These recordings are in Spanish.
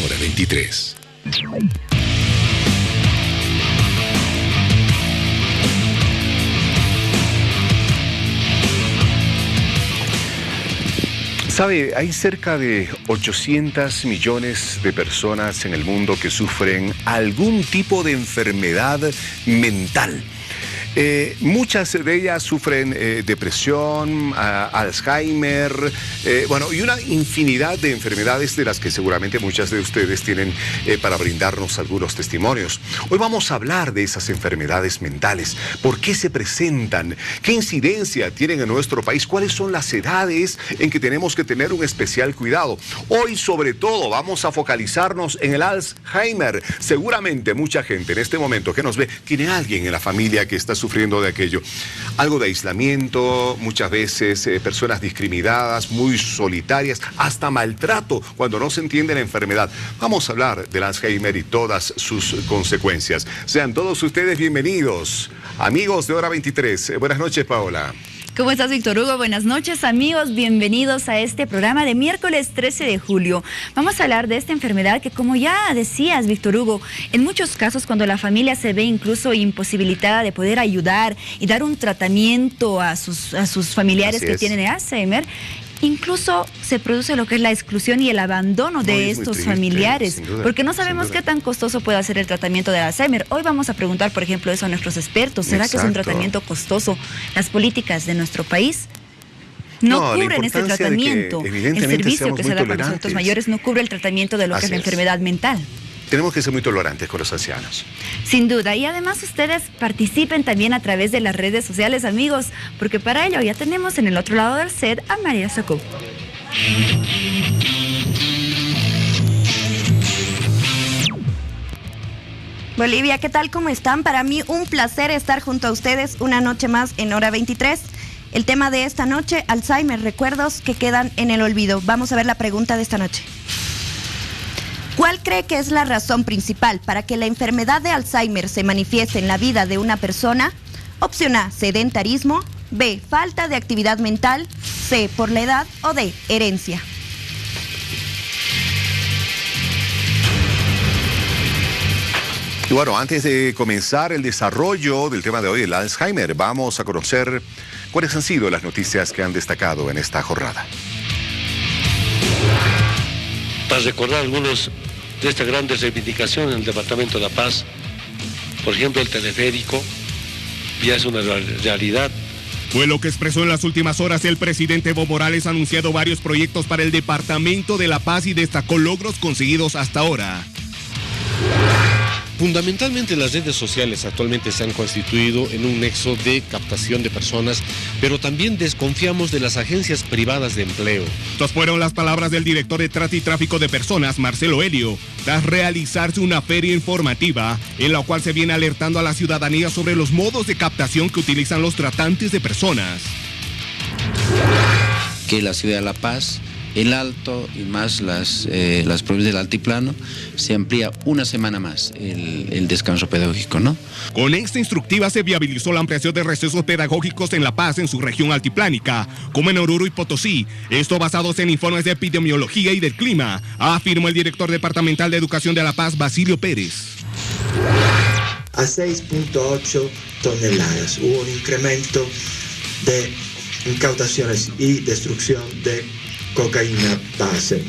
Hora 23. Sabe, hay cerca de 800 millones de personas en el mundo que sufren algún tipo de enfermedad mental. Muchas de ellas sufren depresión, Alzheimer, y una infinidad de enfermedades de las que seguramente muchas de ustedes tienen para brindarnos algunos testimonios. Hoy vamos a hablar de esas enfermedades mentales, por qué se presentan, qué incidencia tienen en nuestro país, cuáles son las edades en que tenemos que tener un especial cuidado. Hoy, sobre todo, vamos a focalizarnos en el Alzheimer. Seguramente mucha gente en este momento que nos ve tiene alguien en la familia que está sufriendo de aquello. Algo de aislamiento, muchas veces personas discriminadas, muy solitarias, hasta maltrato cuando no se entiende la enfermedad. Vamos a hablar del Alzheimer y todas sus consecuencias. Sean todos ustedes bienvenidos, amigos de Hora 23. Buenas noches, Paola. ¿Cómo estás, Víctor Hugo? Buenas noches, amigos. Bienvenidos a este programa de miércoles 13 de julio. Vamos a hablar de esta enfermedad que, como ya decías, Víctor Hugo, en muchos casos cuando la familia se ve incluso imposibilitada de poder ayudar y dar un tratamiento a sus familiares que tienen Alzheimer, incluso se produce lo que es la exclusión y el abandono de estos familiares, porque no sabemos qué tan costoso puede ser el tratamiento de Alzheimer. Hoy vamos a preguntar, por ejemplo, eso a nuestros expertos. ¿Será que es un tratamiento costoso? Las políticas de nuestro país no cubren este tratamiento. El servicio que se da para los adultos mayores no cubre el tratamiento de lo que es la enfermedad mental. Tenemos que ser muy tolerantes con los ancianos. Sin duda. Y además ustedes participen también a través de las redes sociales, amigos, porque para ello ya tenemos en el otro lado del set a María Sacó. Bolivia, ¿qué tal? ¿Cómo están? Para mí un placer estar junto a ustedes una noche más en Hora 23. El tema de esta noche, Alzheimer, recuerdos que quedan en el olvido. Vamos a ver la pregunta de esta noche. ¿Cuál cree que es la razón principal para que la enfermedad de Alzheimer se manifieste en la vida de una persona? Opción A, sedentarismo. B, falta de actividad mental. C, por la edad. O D, herencia. Y bueno, antes de comenzar el desarrollo del tema de hoy, el Alzheimer, vamos a conocer cuáles han sido las noticias que han destacado en esta jornada. Para recordar algunos de estas grandes reivindicaciones en el Departamento de La Paz, por ejemplo, el teleférico ya es una realidad. Fue lo que expresó en las últimas horas el presidente Evo Morales. Ha anunciado varios proyectos para el Departamento de La Paz y destacó logros conseguidos hasta ahora. Fundamentalmente las redes sociales actualmente se han constituido en un nexo de captación de personas, pero también desconfiamos de las agencias privadas de empleo. Estas fueron las palabras del director de Trata y Tráfico de Personas, Marcelo Helio, tras realizarse una feria informativa en la cual se viene alertando a la ciudadanía sobre los modos de captación que utilizan los tratantes de personas. Que la ciudad de La Paz, el Alto y más las provincias del Altiplano, se amplía una semana más el descanso pedagógico, ¿no? Con esta instructiva se viabilizó la ampliación de recesos pedagógicos en La Paz, en su región altiplánica, como en Oruro y Potosí. Esto basados en informes de epidemiología y del clima, afirmó el director departamental de Educación de La Paz, Basilio Pérez. A 6.8 toneladas hubo un incremento de incautaciones y destrucción de cocaína base.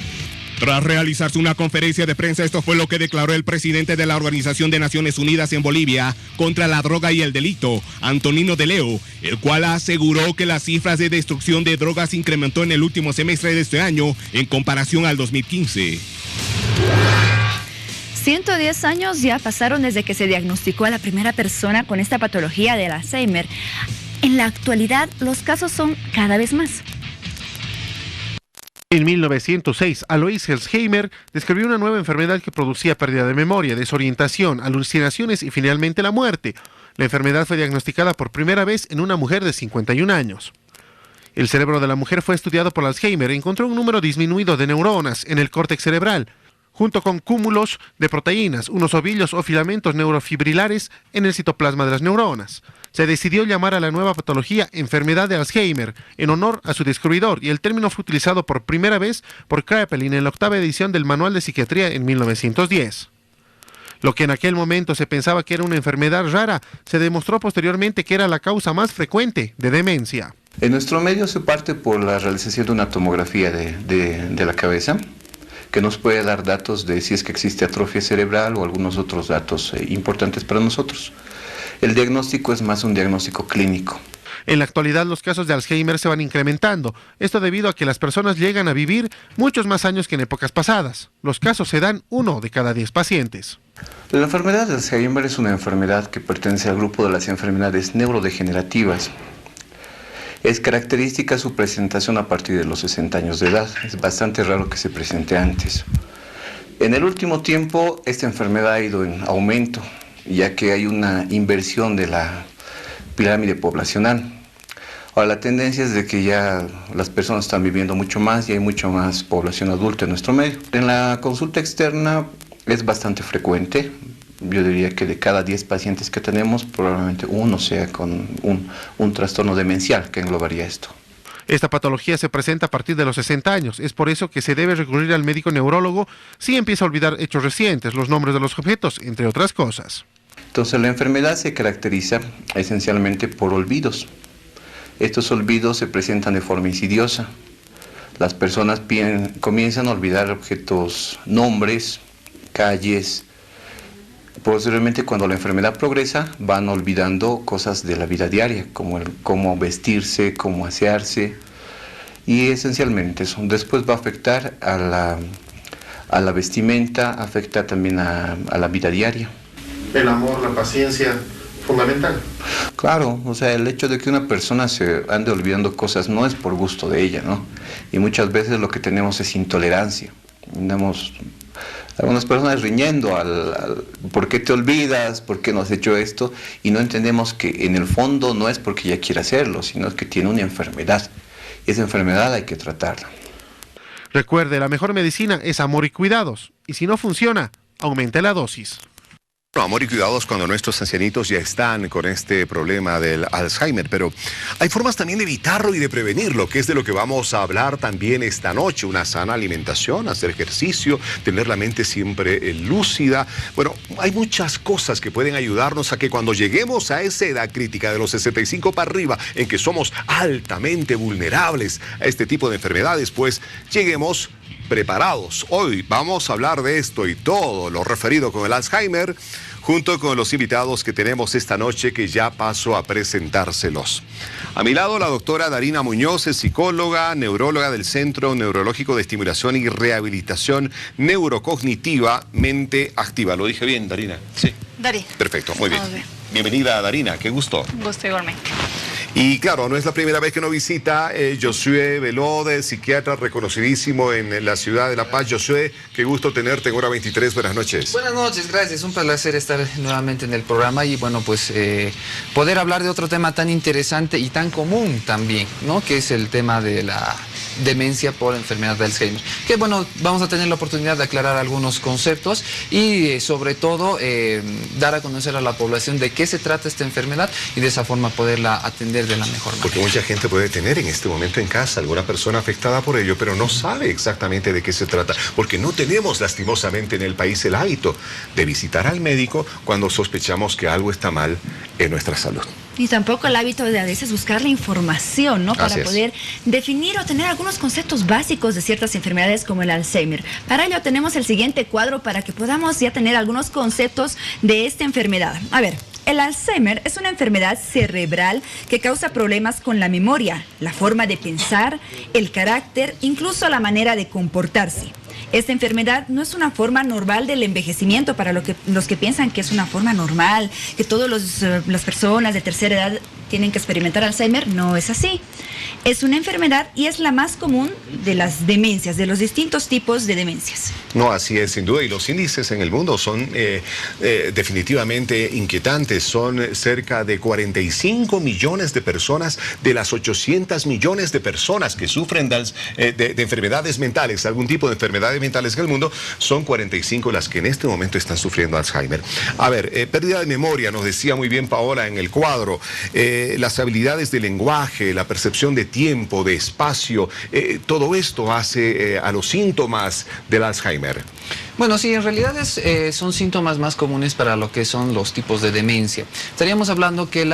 Tras realizarse una conferencia de prensa, esto fue lo que declaró el presidente de la Organización de Naciones Unidas en Bolivia contra la droga y el delito, Antonino de Leo, el cual aseguró que las cifras de destrucción de drogas incrementó en el último semestre de este año en comparación al 2015. 110 años ya pasaron desde que se diagnosticó a la primera persona con esta patología del Alzheimer. En la actualidad, los casos son cada vez más. En 1906, Alois Alzheimer describió una nueva enfermedad que producía pérdida de memoria, desorientación, alucinaciones y finalmente la muerte. La enfermedad fue diagnosticada por primera vez en una mujer de 51 años. El cerebro de la mujer fue estudiado por Alzheimer e encontró un número disminuido de neuronas en el córtex cerebral. junto con cúmulos de proteínas, unos ovillos o filamentos neurofibrilares en el citoplasma de las neuronas. Se decidió llamar a la nueva patología enfermedad de Alzheimer, en honor a su descubridor, y el término fue utilizado por primera vez por Kraepelin en la 8ª edición del Manual de Psiquiatría en 1910. Lo que en aquel momento se pensaba que era una enfermedad rara, se demostró posteriormente que era la causa más frecuente de demencia. En nuestro medio se parte por la realización de una tomografía de la cabeza, que nos puede dar datos de si es que existe atrofia cerebral o algunos otros datos importantes para nosotros. El diagnóstico es más un diagnóstico clínico. En la actualidad los casos de Alzheimer se van incrementando, esto debido a que las personas llegan a vivir muchos más años que en épocas pasadas. Los casos se dan 1 de cada 10 pacientes. La enfermedad de Alzheimer es una enfermedad que pertenece al grupo de las enfermedades neurodegenerativas. Es característica su presentación a partir de los 60 años de edad. Es bastante raro que se presente antes. En el último tiempo, esta enfermedad ha ido en aumento, ya que hay una inversión de la pirámide poblacional. Ahora, la tendencia es de que ya las personas están viviendo mucho más y hay mucho más población adulta en nuestro medio. En la consulta externa es bastante frecuente. Yo diría que de cada 10 pacientes que tenemos, probablemente uno sea con un trastorno demencial que englobaría esto. Esta patología se presenta a partir de los 60 años. Es por eso que se debe recurrir al médico neurólogo si empieza a olvidar hechos recientes, los nombres de los objetos, entre otras cosas. Entonces, la enfermedad se caracteriza esencialmente por olvidos. Estos olvidos se presentan de forma insidiosa. Las personas comienzan a olvidar objetos, nombres, calles. Posteriormente, cuando la enfermedad progresa, van olvidando cosas de la vida diaria, como cómo vestirse, cómo asearse, y esencialmente eso. Después va a afectar a la vestimenta, afecta también a la vida diaria. El amor, la paciencia, fundamental. Claro, o sea, el hecho de que una persona se ande olvidando cosas no es por gusto de ella, ¿no? Y muchas veces lo que tenemos es intolerancia. Tenemos algunas personas riñendo al ¿por qué te olvidas? ¿Por qué no has hecho esto? Y no entendemos que en el fondo no es porque ella quiera hacerlo, sino que tiene una enfermedad. Y esa enfermedad hay que tratarla. Recuerde, la mejor medicina es amor y cuidados. Y si no funciona, aumente la dosis. Amor y cuidados cuando nuestros ancianitos ya están con este problema del Alzheimer, pero hay formas también de evitarlo y de prevenirlo, que es de lo que vamos a hablar también esta noche. Una sana alimentación, hacer ejercicio, tener la mente siempre lúcida. Bueno, hay muchas cosas que pueden ayudarnos a que cuando lleguemos a esa edad crítica de los 65 para arriba, en que somos altamente vulnerables a este tipo de enfermedades, pues lleguemos preparados. Hoy vamos a hablar de esto y todo lo referido con el Alzheimer, junto con los invitados que tenemos esta noche, que ya paso a presentárselos. A mi lado, la doctora Darina Muñoz, es psicóloga, neuróloga del Centro Neurológico de Estimulación y Rehabilitación Neurocognitiva Mente Activa. ¿Lo dije bien, Darina? Sí. Dari. Perfecto, muy bien. Bienvenida, Darina, qué gusto. Un gusto igualmente. Y claro, no es la primera vez que nos visita Josué Velode, psiquiatra reconocidísimo en la ciudad de La Paz. Josué, qué gusto tenerte en Hora 23. Buenas noches. Buenas noches, gracias. Un placer estar nuevamente en el programa y bueno, pues poder hablar de otro tema tan interesante y tan común también, ¿no? Que es el tema de la demencia por enfermedad de Alzheimer. Que bueno, vamos a tener la oportunidad de aclarar algunos conceptos y sobre todo dar a conocer a la población de qué se trata esta enfermedad y de esa forma poderla atender de la mejor manera. Porque mucha gente puede tener en este momento en casa alguna persona afectada por ello, pero no sabe exactamente de qué se trata, porque no tenemos lastimosamente en el país el hábito de visitar al médico cuando sospechamos que algo está mal en nuestra salud. Y tampoco el hábito de a veces buscar la información, ¿no? Para poder definir o tener algunos conceptos básicos de ciertas enfermedades como el Alzheimer. Para ello tenemos el siguiente cuadro para que podamos ya tener algunos conceptos de esta enfermedad. A ver, el Alzheimer es una enfermedad cerebral que causa problemas con la memoria, la forma de pensar, el carácter, incluso la manera de comportarse. Esta enfermedad no es una forma normal del envejecimiento para los que piensan que es una forma normal, que todas las personas de tercera edad tienen que experimentar Alzheimer. No es así. Es una enfermedad y es la más común de las demencias, de los distintos tipos de demencias. No, así es, sin duda, y los índices en el mundo son definitivamente inquietantes. Son cerca de 45 millones de personas de las 800 millones de personas que sufren de enfermedades mentales, algún tipo de enfermedades mentales en el mundo, son 45 las que en este momento están sufriendo Alzheimer. A ver, pérdida de memoria, nos decía muy bien Paola en el cuadro, las habilidades de lenguaje, la percepción de tiempo, de espacio, todo esto hace a los síntomas del Alzheimer. Bueno, sí, en realidad son síntomas más comunes para lo que son los tipos de demencia. Estaríamos hablando que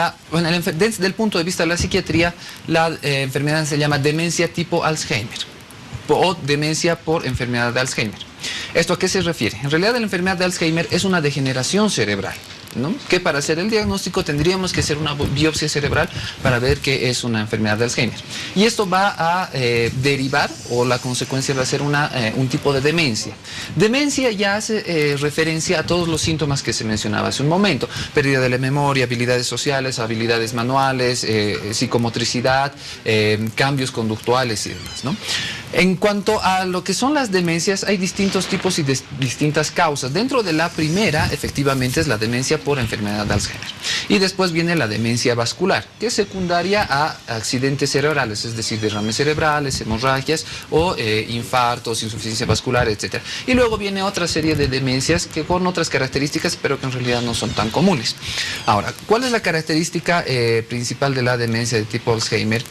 desde el punto de vista de la psiquiatría, la enfermedad se llama demencia tipo Alzheimer o demencia por enfermedad de Alzheimer. ¿Esto a qué se refiere? En realidad la enfermedad de Alzheimer es una degeneración cerebral, ¿no? Que para hacer el diagnóstico tendríamos que hacer una biopsia cerebral para ver qué es una enfermedad de Alzheimer. Y esto va a derivar, o la consecuencia va a ser un tipo de demencia. Demencia ya hace referencia a todos los síntomas que se mencionaba hace un momento. Pérdida de la memoria, habilidades sociales, habilidades manuales, psicomotricidad, cambios conductuales y demás, ¿no? En cuanto a lo que son las demencias, hay distintos tipos y distintas causas. Dentro de la primera, efectivamente, es la demencia por enfermedad de Alzheimer. Y después viene la demencia vascular, que es secundaria a accidentes cerebrales, es decir, derrames cerebrales, hemorragias o infartos, insuficiencia vascular, etc. Y luego viene otra serie de demencias que con otras características, pero que en realidad no son tan comunes. Ahora, ¿cuál es la característica principal de la demencia de tipo Alzheimer?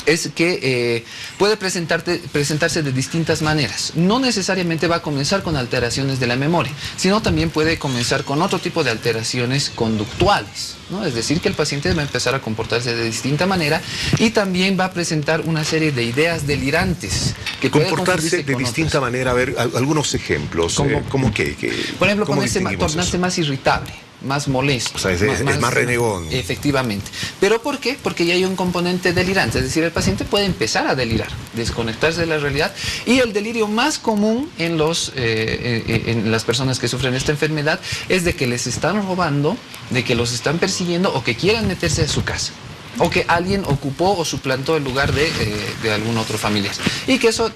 Es que puede presentarse de distintas maneras. No necesariamente va a comenzar con alteraciones de la memoria, sino también puede comenzar con otro tipo de alteraciones conductuales, ¿no? Es decir, que el paciente va a empezar a comportarse de distinta manera y también va a presentar una serie de ideas delirantes. Que comportarse de distinta manera, a ver, algunos ejemplos. ¿Cómo qué? Por ejemplo, tornarse más irritable, más molesto. O sea, es más renegón. Efectivamente. ¿Pero por qué? Porque ya hay un componente delirante, es decir, el paciente puede empezar a delirar, desconectarse de la realidad, y el delirio más común en las personas que sufren esta enfermedad es de que les están robando, de que los están persiguiendo o que quieren meterse a su casa, o que alguien ocupó o suplantó el lugar de algún otro familiar. Y que eso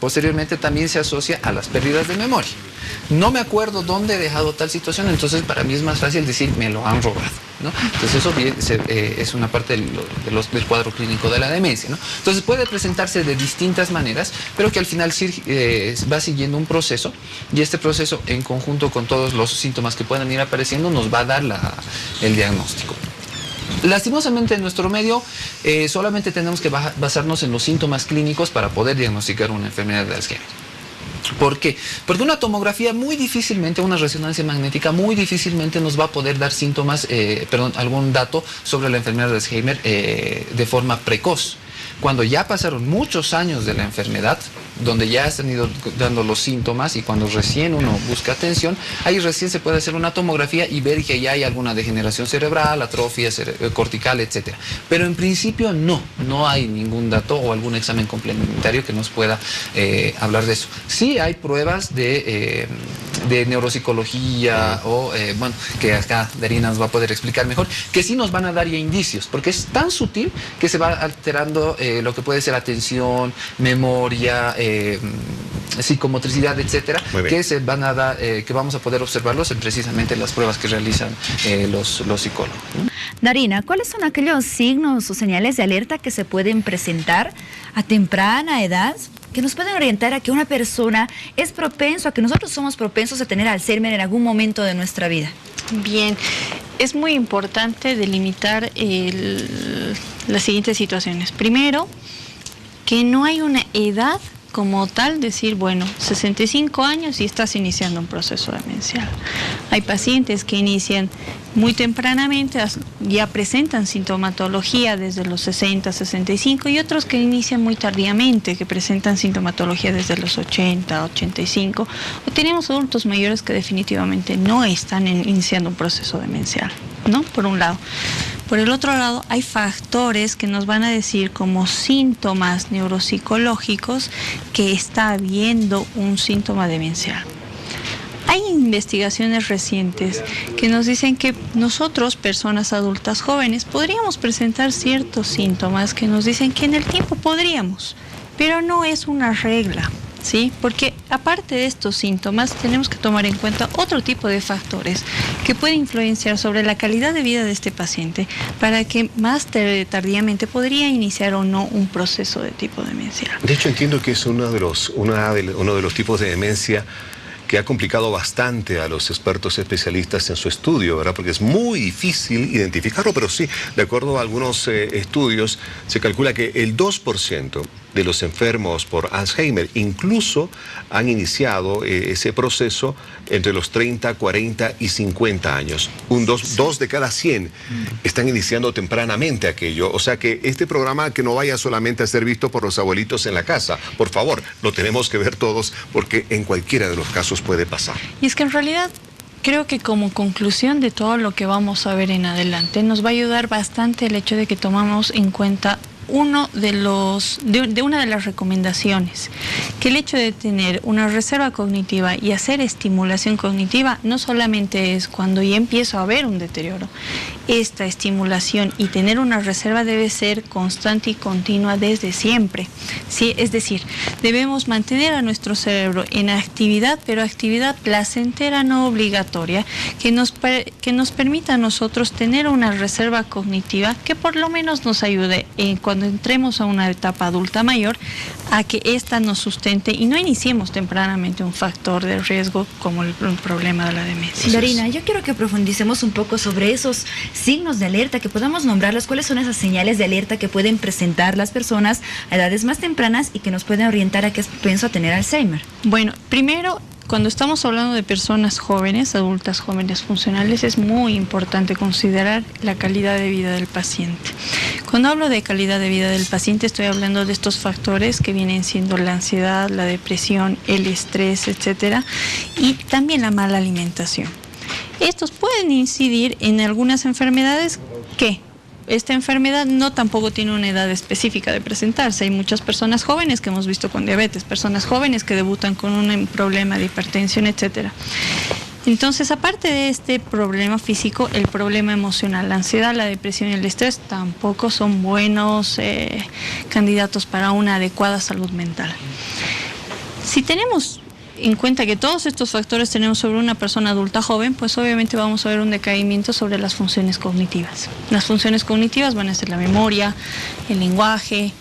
posteriormente también se asocia a las pérdidas de memoria. No me acuerdo dónde he dejado tal situación, entonces para mí es más fácil decir me lo han robado, ¿no? Entonces eso es una parte del cuadro clínico de la demencia, ¿no? Entonces puede presentarse de distintas maneras, pero que al final va siguiendo un proceso, y este proceso en conjunto con todos los síntomas que puedan ir apareciendo nos va a dar el diagnóstico. Lastimosamente en nuestro medio solamente tenemos que basarnos en los síntomas clínicos para poder diagnosticar una enfermedad de Alzheimer. ¿Por qué? Porque una tomografía muy difícilmente, una resonancia magnética muy difícilmente nos va a poder dar algún dato sobre la enfermedad de Alzheimer de forma precoz. Cuando ya pasaron muchos años de la enfermedad, donde ya están ido dando los síntomas y cuando recién uno busca atención, ahí recién se puede hacer una tomografía y ver que ya hay alguna degeneración cerebral, atrofia cortical, etc. Pero en principio no hay ningún dato o algún examen complementario que nos pueda hablar de eso. Sí hay pruebas de neuropsicología que acá Darina nos va a poder explicar mejor, que sí nos van a dar ya indicios, porque es tan sutil que se va alterando lo que puede ser atención, memoria, psicomotricidad, etcétera, que vamos a poder observarlos en precisamente las pruebas que realizan los psicólogos, ¿no? Darina, ¿cuáles son aquellos signos o señales de alerta que se pueden presentar a temprana edad que nos pueden orientar a que una persona es propenso, a que nosotros somos propensos a tener Alzheimer en algún momento de nuestra vida? Bien, es muy importante delimitar las siguientes situaciones. Primero, que no hay una edad como tal, decir, bueno, 65 años y estás iniciando un proceso demencial. Hay pacientes que inician muy tempranamente, ya presentan sintomatología desde los 60, 65, y otros que inician muy tardíamente, que presentan sintomatología desde los 80, 85. O tenemos adultos mayores que definitivamente no están iniciando un proceso demencial, ¿no? Por un lado. Por el otro lado, hay factores que nos van a decir como síntomas neuropsicológicos que está habiendo un síntoma demencial. Hay investigaciones recientes que nos dicen que nosotros, personas adultas jóvenes, podríamos presentar ciertos síntomas que nos dicen que en el tiempo podríamos, pero no es una regla. ¿Sí? Porque aparte de estos síntomas tenemos que tomar en cuenta otro tipo de factores que pueden influenciar sobre la calidad de vida de este paciente para que más tardíamente podría iniciar o no un proceso de tipo demencial. De hecho, entiendo que es uno de los tipos de demencia que ha complicado bastante a los expertos especialistas en su estudio, ¿verdad? Porque es muy difícil identificarlo, pero sí, de acuerdo a algunos estudios, se calcula que el 2% de los enfermos por Alzheimer incluso han iniciado ese proceso entre los 30, 40 y 50 años. Dos de cada 100 están iniciando tempranamente aquello. O sea que este programa que no vaya solamente a ser visto por los abuelitos en la casa, por favor, lo tenemos que ver todos porque en cualquiera de los casos puede pasar. Y es que en realidad creo que como conclusión de todo lo que vamos a ver en adelante, nos va a ayudar bastante el hecho de que tomamos en cuenta una de las recomendaciones, que el hecho de tener una reserva cognitiva y hacer estimulación cognitiva no solamente es cuando ya empiezo a ver un deterioro. Esta estimulación y tener una reserva debe ser constante y continua desde siempre, ¿sí? Es decir, debemos mantener a nuestro cerebro en actividad, pero actividad placentera, no obligatoria, que nos permita a nosotros tener una reserva cognitiva que por lo menos nos ayude cuando entremos a una etapa adulta mayor a que ésta nos sustente y no iniciemos tempranamente un factor de riesgo como el problema de la demencia. Dorina, yo quiero que profundicemos un poco sobre esos signos de alerta, que podamos nombrarlos, cuáles son esas señales de alerta que pueden presentar las personas a edades más tempranas y que nos pueden orientar a que es propenso a tener Alzheimer. Bueno, primero, cuando estamos hablando de personas jóvenes, adultas jóvenes funcionales, es muy importante considerar la calidad de vida del paciente. Cuando hablo de calidad de vida del paciente, estoy hablando de estos factores que vienen siendo la ansiedad, la depresión, el estrés, etcétera, y también la mala alimentación. Estos pueden incidir en algunas enfermedades que esta enfermedad no tampoco tiene una edad específica de presentarse. Hay muchas personas jóvenes que hemos visto con diabetes, personas jóvenes que debutan con un problema de hipertensión, etcétera. Entonces, aparte de este problema físico, el problema emocional, la ansiedad, la depresión y el estrés tampoco son buenos candidatos para una adecuada salud mental. Si tenemos en cuenta que todos estos factores tenemos sobre una persona adulta joven, pues obviamente vamos a ver un decaimiento sobre las funciones cognitivas. Las funciones cognitivas van a ser la memoria, el lenguaje,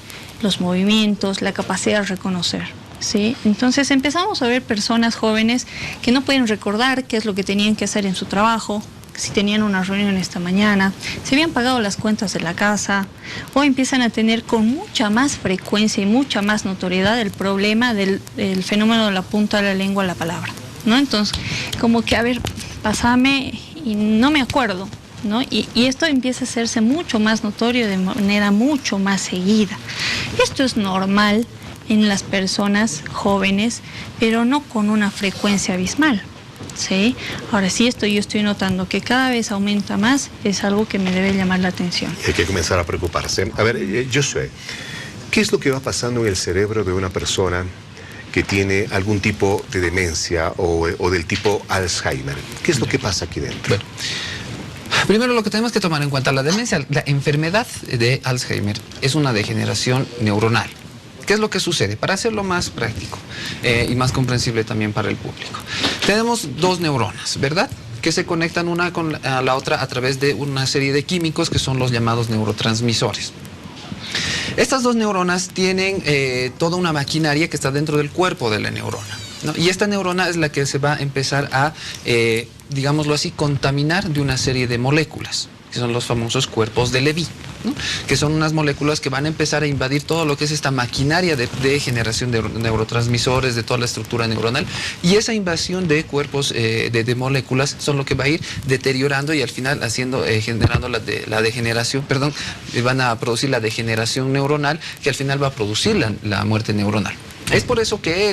los movimientos, la capacidad de reconocer, ¿sí? Entonces empezamos a ver personas jóvenes que no pueden recordar qué es lo que tenían que hacer en su trabajo, si tenían una reunión esta mañana, si habían pagado las cuentas de la casa, o empiezan a tener con mucha más frecuencia y mucha más notoriedad el problema del fenómeno de la punta de la lengua a la palabra, ¿no? Entonces, como que, a ver, pásame y no me acuerdo, ¿no? Y esto empieza a hacerse mucho más notorio de manera mucho más seguida. Esto es normal en las personas jóvenes, pero no con una frecuencia abismal. ¿Sí? Ahora sí, yo estoy notando que cada vez aumenta más, es algo que me debe llamar la atención. Hay que comenzar a preocuparse. A ver, Josué, ¿qué es lo que va pasando en el cerebro de una persona que tiene algún tipo de demencia o del tipo Alzheimer? ¿Qué es lo que pasa aquí dentro? Bueno, primero lo que tenemos que tomar en cuenta, la demencia, la enfermedad de Alzheimer es una degeneración neuronal. ¿Qué es lo que sucede? Para hacerlo más práctico y más comprensible también para el público. Tenemos dos neuronas, ¿verdad? Que se conectan una con la otra a través de una serie de químicos que son los llamados neurotransmisores. Estas dos neuronas tienen toda una maquinaria que está dentro del cuerpo de la neurona, ¿no? Y esta neurona es la que se va a empezar a, digámoslo así, contaminar de una serie de moléculas, que son los famosos cuerpos de Levy, ¿no? Que son unas moléculas que van a empezar a invadir todo lo que es esta maquinaria de generación de neurotransmisores, de toda la estructura neuronal, y esa invasión de cuerpos de moléculas son lo que va a ir deteriorando y al final generando la degeneración, van a producir la degeneración neuronal, que al final va a producir la muerte neuronal. Es por eso que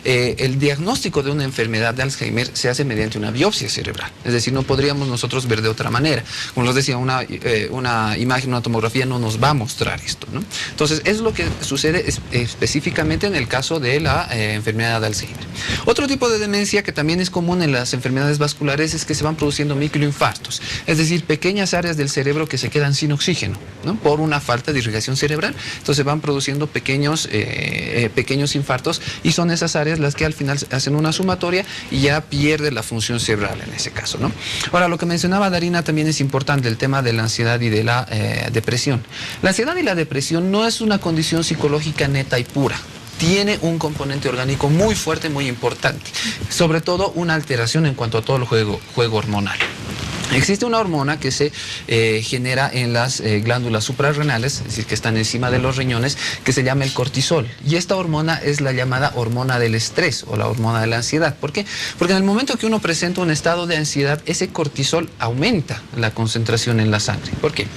el diagnóstico de una enfermedad de Alzheimer se hace mediante una biopsia cerebral. Es decir, no podríamos nosotros ver de otra manera. Como les decía, una imagen, una tomografía no nos va a mostrar esto, ¿no? Entonces, es lo que sucede específicamente en el caso de la enfermedad de Alzheimer. Otro tipo de demencia que también es común en las enfermedades vasculares es que se van produciendo microinfartos. Es decir, pequeñas áreas del cerebro que se quedan sin oxígeno, ¿no? Por una falta de irrigación cerebral. Entonces, van produciendo pequeños infartos, y son esas áreas las que al final hacen una sumatoria y ya pierde la función cerebral en ese caso, ¿no? Ahora, lo que mencionaba Darina también es importante, el tema de la ansiedad y de la depresión. La ansiedad y la depresión no es una condición psicológica neta y pura. Tiene un componente orgánico muy fuerte, muy importante, sobre todo una alteración en cuanto a todo el juego hormonal. Existe una hormona que se genera en las glándulas suprarrenales, es decir, que están encima de los riñones, que se llama el cortisol. Y esta hormona es la llamada hormona del estrés o la hormona de la ansiedad. ¿Por qué? Porque en el momento que uno presenta un estado de ansiedad, ese cortisol aumenta la concentración en la sangre. ¿Por qué?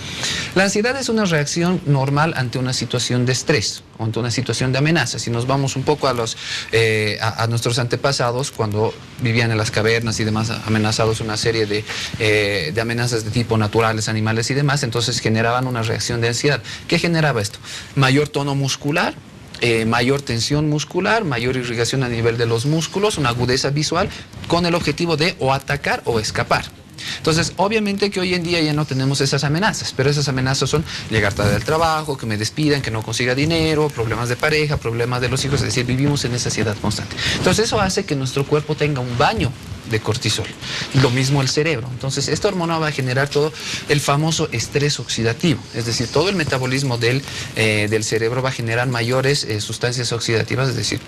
La ansiedad es una reacción normal ante una situación de estrés o ante una situación de amenaza. Si nos vamos un poco a nuestros antepasados, cuando vivían en las cavernas y demás, amenazados una serie de amenazas de tipo naturales, animales y demás, entonces generaban una reacción de ansiedad. ¿Qué generaba esto? Mayor tono muscular, mayor tensión muscular, mayor irrigación a nivel de los músculos, una agudeza visual, con el objetivo de o atacar o escapar. Entonces, obviamente que hoy en día ya no tenemos esas amenazas, pero esas amenazas son llegar tarde al trabajo, que me despidan, que no consiga dinero, problemas de pareja, problemas de los hijos, es decir, vivimos en esa ansiedad constante. Entonces, eso hace que nuestro cuerpo tenga un baño de cortisol. Lo mismo el cerebro. Entonces, esta hormona va a generar todo el famoso estrés oxidativo, es decir, todo el metabolismo del cerebro va a generar mayores sustancias oxidativas, es decir,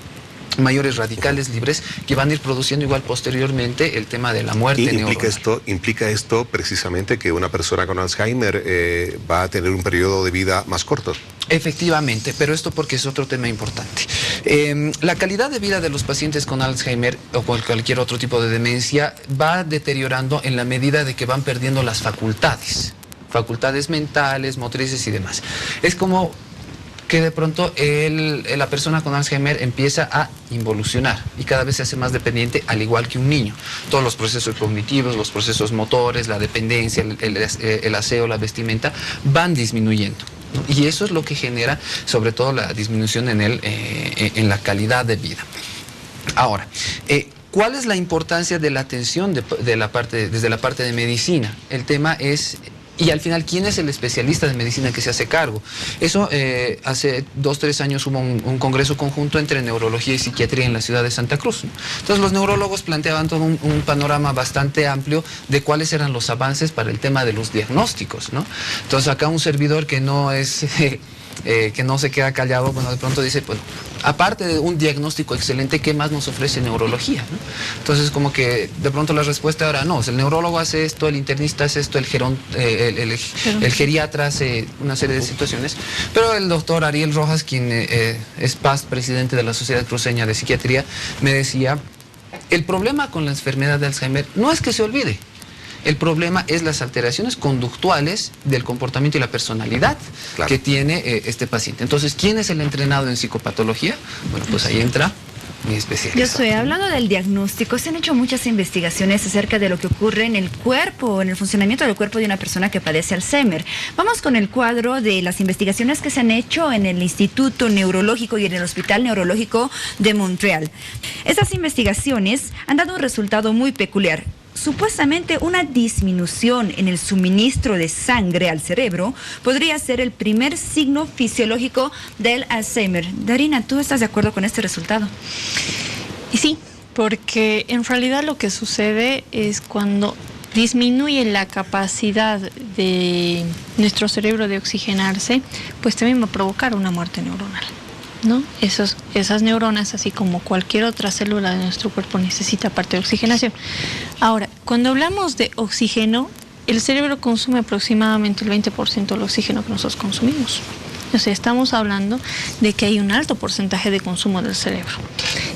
mayores radicales libres que van a ir produciendo igual posteriormente el tema de la muerte neuronal. ¿Implica esto precisamente que una persona con Alzheimer va a tener un periodo de vida más corto? Efectivamente, pero esto porque es otro tema importante. La calidad de vida de los pacientes con Alzheimer o con cualquier otro tipo de demencia va deteriorando en la medida de que van perdiendo las facultades mentales, motrices y demás. Es como que de pronto la persona con Alzheimer empieza a involucionar y cada vez se hace más dependiente, al igual que un niño. Todos los procesos cognitivos, los procesos motores, la dependencia, el aseo, la vestimenta, van disminuyendo, ¿no? Y eso es lo que genera sobre todo la disminución en la calidad de vida. Ahora, ¿cuál es la importancia de la atención desde la parte de medicina? El tema es... Y al final, ¿quién es el especialista de medicina que se hace cargo? Eso hace 2 o 3 años hubo un congreso conjunto entre neurología y psiquiatría en la ciudad de Santa Cruz, ¿no? Entonces los neurólogos planteaban todo un panorama bastante amplio de cuáles eran los avances para el tema de los diagnósticos, ¿no? Entonces acá un servidor que no es... que no se queda callado, bueno, de pronto dice, pues, aparte de un diagnóstico excelente, ¿qué más nos ofrece neurología, ¿no? Entonces, como que de pronto la respuesta ahora no, el neurólogo hace esto, el internista hace esto, el geriatra hace una serie de situaciones, pero el doctor Ariel Rojas, quien es past presidente de la Sociedad Cruceña de Psiquiatría, me decía, el problema con la enfermedad de Alzheimer no es que se olvide. El problema es las alteraciones conductuales del comportamiento y la personalidad que tiene este paciente. Entonces, ¿quién es el entrenado en psicopatología? Bueno, pues ahí entra mi especialista. Yo estoy hablando del diagnóstico. Se han hecho muchas investigaciones acerca de lo que ocurre en el cuerpo, en el funcionamiento del cuerpo de una persona que padece Alzheimer. Vamos con el cuadro de las investigaciones que se han hecho en el Instituto Neurológico y en el Hospital Neurológico de Montreal. Estas investigaciones han dado un resultado muy peculiar. Supuestamente una disminución en el suministro de sangre al cerebro podría ser el primer signo fisiológico del Alzheimer. Darina, ¿tú estás de acuerdo con este resultado? Y sí, porque en realidad lo que sucede es cuando disminuye la capacidad de nuestro cerebro de oxigenarse, pues también va a provocar una muerte neuronal, ¿no? Esas neuronas, así como cualquier otra célula de nuestro cuerpo, necesita parte de oxigenación. Ahora, cuando hablamos de oxígeno, el cerebro consume aproximadamente el 20% del oxígeno que nosotros consumimos. O sea, estamos hablando de que hay un alto porcentaje de consumo del cerebro.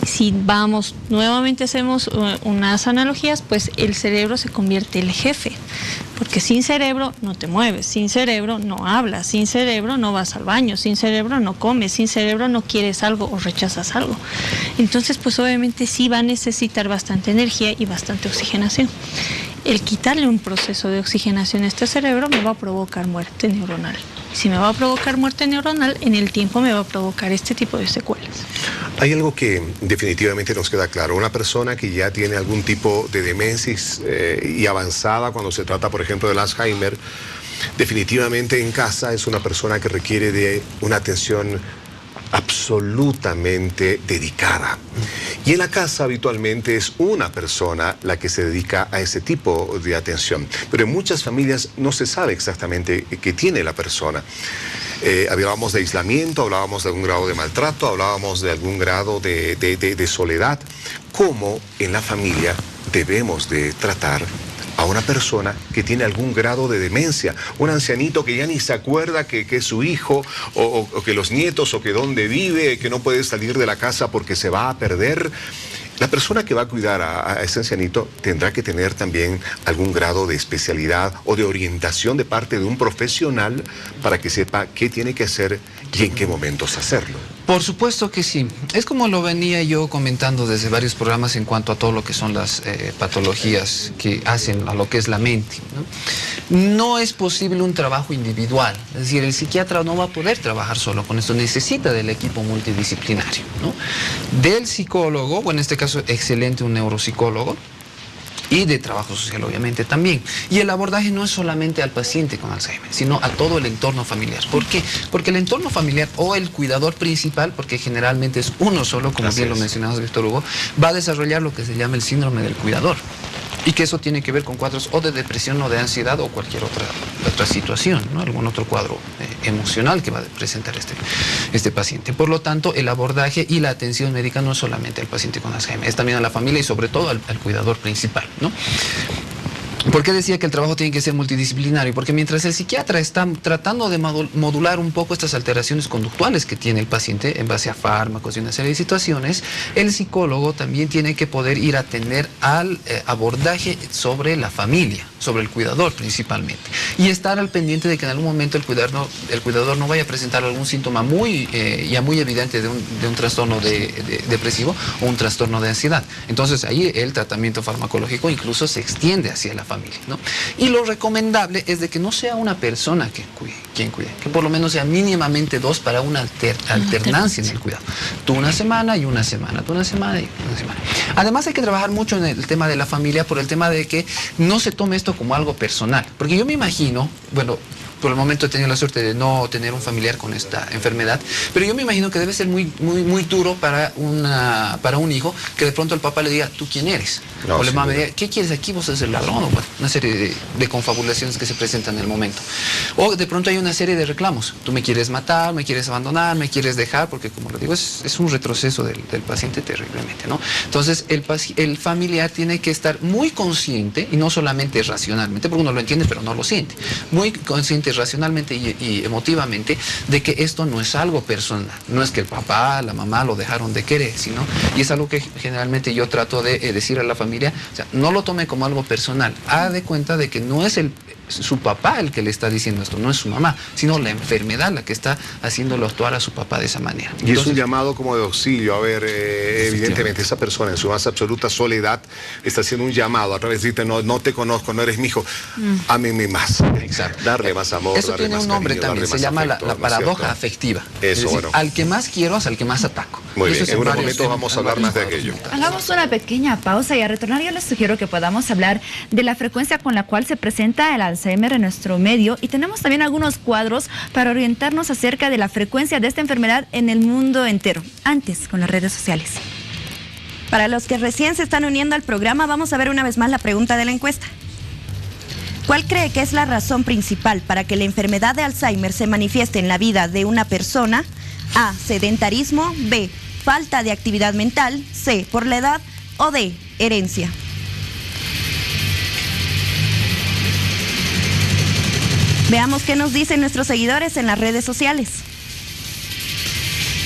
Si vamos, nuevamente hacemos unas analogías, pues el cerebro se convierte en el jefe. Porque sin cerebro no te mueves, sin cerebro no hablas, sin cerebro no vas al baño, sin cerebro no comes, sin cerebro no quieres algo o rechazas algo. Entonces, pues obviamente sí va a necesitar bastante energía y bastante oxigenación. El quitarle un proceso de oxigenación a este cerebro me va a provocar muerte neuronal. Si me va a provocar muerte neuronal, en el tiempo me va a provocar este tipo de secuelas. Hay algo que definitivamente nos queda claro. Una persona que ya tiene algún tipo de demencia y avanzada cuando se trata, por ejemplo, del Alzheimer, definitivamente en casa es una persona que requiere de una atención absolutamente dedicada. Y en la casa habitualmente es una persona la que se dedica a ese tipo de atención. Pero en muchas familias no se sabe exactamente qué tiene la persona. Hablábamos de aislamiento, hablábamos de algún grado de maltrato, hablábamos de algún grado de soledad. ¿Cómo en la familia debemos de tratar a una persona que tiene algún grado de demencia? Un ancianito que ya ni se acuerda que es su hijo, o que los nietos, o que dónde vive, que no puede salir de la casa porque se va a perder. La persona que va a cuidar a ese ancianito tendrá que tener también algún grado de especialidad o de orientación de parte de un profesional para que sepa qué tiene que hacer y en qué momentos hacerlo. Por supuesto que sí. Es como lo venía yo comentando desde varios programas en cuanto a todo lo que son las patologías que hacen a lo que es la mente, ¿no? No es posible un trabajo individual. Es decir, el psiquiatra no va a poder trabajar solo con esto. Necesita del equipo multidisciplinario, ¿no? Del psicólogo, o en este caso excelente un neuropsicólogo, y de trabajo social obviamente también. Y el abordaje no es solamente al paciente con Alzheimer, sino a todo el entorno familiar. ¿Por qué? Porque el entorno familiar o el cuidador principal, porque generalmente es uno solo, como bien lo mencionabas, Víctor Hugo, va a desarrollar lo que se llama el síndrome del cuidador. Y que eso tiene que ver con cuadros o de depresión o de ansiedad o cualquier otra situación, ¿no? Algún otro cuadro emocional que va a presentar este paciente. Por lo tanto, el abordaje y la atención médica no es solamente al paciente con Alzheimer, es también a la familia y sobre todo al cuidador principal, ¿no? ¿Por qué decía que el trabajo tiene que ser multidisciplinario? Porque mientras el psiquiatra está tratando de modular un poco estas alteraciones conductuales que tiene el paciente en base a fármacos y una serie de situaciones, el psicólogo también tiene que poder ir a atender al abordaje sobre la familia, sobre el cuidador principalmente, y estar al pendiente de que en algún momento el cuidador no vaya a presentar algún síntoma muy evidente de un trastorno depresivo o un trastorno de ansiedad. Entonces ahí el tratamiento farmacológico incluso se extiende hacia la familia, ¿no? Y lo recomendable es de que no sea una persona quien cuide, que por lo menos sea mínimamente dos para una alternancia en el cuidado. Tú una semana y una semana, tú una semana y una semana. Además hay que trabajar mucho en el tema de la familia por el tema de que no se tome esto como algo personal, porque yo me imagino, bueno, por el momento he tenido la suerte de no tener un familiar con esta enfermedad, pero yo me imagino que debe ser muy duro para un hijo que de pronto el papá le diga, ¿tú quién eres? No, o la mamá le diga, ¿qué quieres aquí? Vos sos el ladrón. O bueno, una serie de confabulaciones que se presentan en el momento. O de pronto hay una serie de reclamos. Tú me quieres matar, me quieres abandonar, me quieres dejar, porque como lo digo, es un retroceso del paciente terriblemente, ¿no? Entonces el familiar tiene que estar muy consciente, y no solamente racionalmente, porque uno lo entiende pero no lo siente, muy consciente racionalmente y emotivamente de que esto no es algo personal, no es que el papá, la mamá lo dejaron de querer, sino, y es algo que generalmente yo trato de decir a la familia, o sea, no lo tome como algo personal, haga de cuenta de que no es su papá el que le está diciendo esto, no es su mamá, sino la enfermedad la que está haciéndolo actuar a su papá de esa manera. Y entonces, es un llamado como de auxilio. A ver, evidentemente esa persona en su más absoluta soledad está haciendo un llamado a través de no te conozco, no eres mi hijo, ámeme más. Exacto. Darle más amor, eso tiene un nombre también, se llama la paradoja afectiva. Eso, es decir, bueno, al que más quiero es al que más ataco. Muy bien, en unos momentos vamos a hablar más de aquello. Hagamos una pequeña pausa y a retornar yo les sugiero que podamos hablar de la frecuencia con la cual se presenta el Alzheimer en nuestro medio, y tenemos también algunos cuadros para orientarnos acerca de la frecuencia de esta enfermedad en el mundo entero. Antes, con las redes sociales. Para los que recién se están uniendo al programa, vamos a ver una vez más la pregunta de la encuesta. ¿Cuál cree que es la razón principal para que la enfermedad de Alzheimer se manifieste en la vida de una persona? A, sedentarismo; B, falta de actividad mental; C, por la edad; o D, herencia. Veamos qué nos dicen nuestros seguidores en las redes sociales.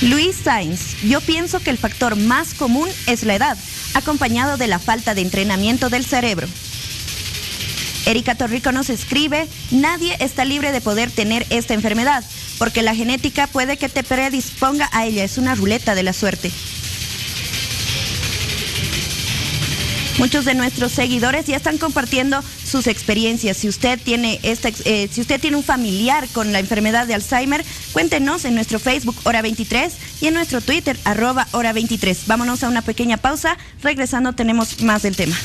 Luis Sainz, yo pienso que el factor más común es la edad, acompañado de la falta de entrenamiento del cerebro. Erika Torrico nos escribe, nadie está libre de poder tener esta enfermedad, porque la genética puede que te predisponga a ella, es una ruleta de la suerte. Muchos de nuestros seguidores ya están compartiendo sus experiencias. Si usted tiene un familiar con la enfermedad de Alzheimer, cuéntenos en nuestro Facebook Hora 23 y en nuestro Twitter @Hora 23. Vámonos a una pequeña pausa. Regresando tenemos más del tema.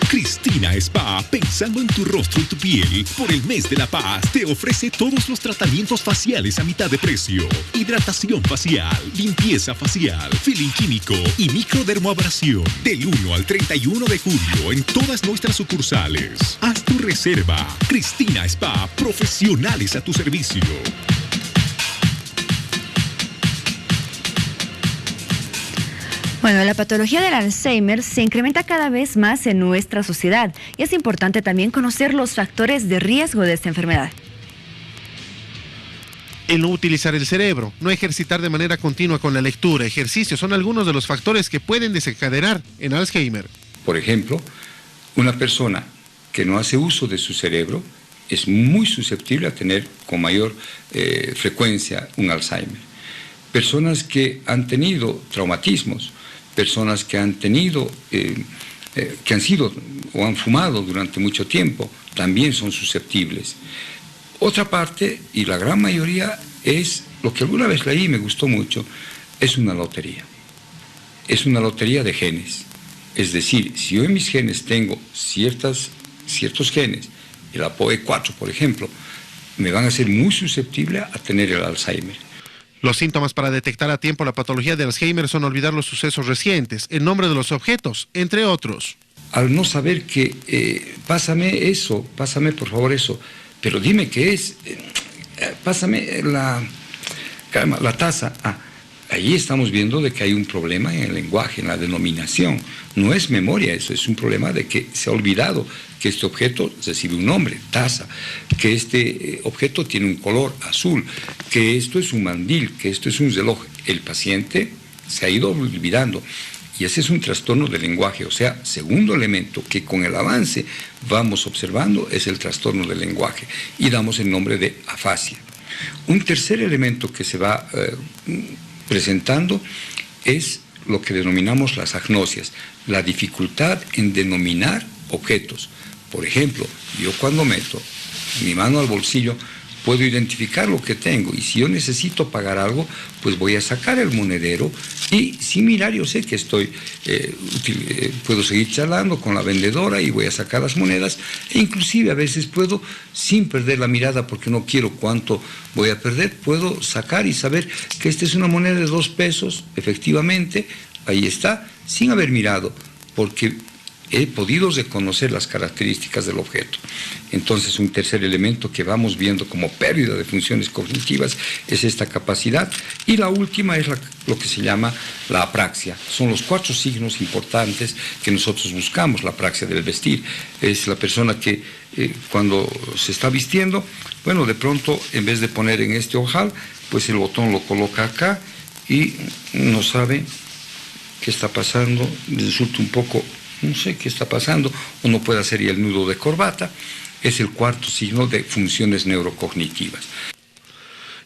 Cristina Spa, pensando en tu rostro y tu piel, por el mes de la paz, te ofrece todos los tratamientos faciales a mitad de precio. Hidratación facial, limpieza facial, peeling químico y microdermoabrasión. Del 1 al 31 de julio en todas nuestras sucursales. Haz tu reserva. Cristina Spa, profesionales a tu servicio. Bueno, la patología del Alzheimer se incrementa cada vez más en nuestra sociedad y es importante también conocer los factores de riesgo de esta enfermedad. El no utilizar el cerebro, no ejercitar de manera continua con la lectura, ejercicio, son algunos de los factores que pueden desencadenar en Alzheimer. Por ejemplo, una persona que no hace uso de su cerebro es muy susceptible a tener con mayor frecuencia un Alzheimer. Personas que han tenido traumatismos, personas que han tenido, que han sido o han fumado durante mucho tiempo, también son susceptibles. Otra parte, y la gran mayoría, es lo que alguna vez leí y me gustó mucho, es una lotería. Es una lotería de genes. Es decir, si yo en mis genes tengo ciertos genes, el APOE4, por ejemplo, me van a ser muy susceptibles a tener el Alzheimer. Los síntomas para detectar a tiempo la patología de Alzheimer son olvidar los sucesos recientes, el nombre de los objetos, entre otros. Al no saber que, pásame eso, pásame por favor eso, pero dime qué es, pásame la taza. Ahí estamos viendo de que hay un problema en el lenguaje, en la denominación. No es memoria eso, es un problema de que se ha olvidado que este objeto recibe un nombre, taza, que este objeto tiene un color azul, que esto es un mandil, que esto es un reloj. El paciente se ha ido olvidando y ese es un trastorno del lenguaje. O sea, segundo elemento que con el avance vamos observando es el trastorno del lenguaje y damos el nombre de afasia. Un tercer elemento que se va presentando es lo que denominamos las agnosias, la dificultad en denominar objetos. Por ejemplo, yo cuando meto mi mano al bolsillo puedo identificar lo que tengo y si yo necesito pagar algo, pues voy a sacar el monedero y sin mirar yo sé que puedo seguir charlando con la vendedora y voy a sacar las monedas e inclusive a veces puedo, sin perder la mirada porque no quiero cuánto voy a perder, puedo sacar y saber que esta es una moneda de 2 pesos, efectivamente, ahí está, sin haber mirado, porque he podido reconocer las características del objeto. Entonces, un tercer elemento que vamos viendo como pérdida de funciones cognitivas es esta capacidad. Y la última es lo que se llama la apraxia. Son los 4 signos importantes que nosotros buscamos. La apraxia del vestir es la persona que cuando se está vistiendo, bueno, de pronto, en vez de poner en este ojal, pues el botón lo coloca acá y no sabe qué está pasando, resulta un poco... no sé qué está pasando, o no puede hacer y el nudo de corbata, es el 4º signo de funciones neurocognitivas.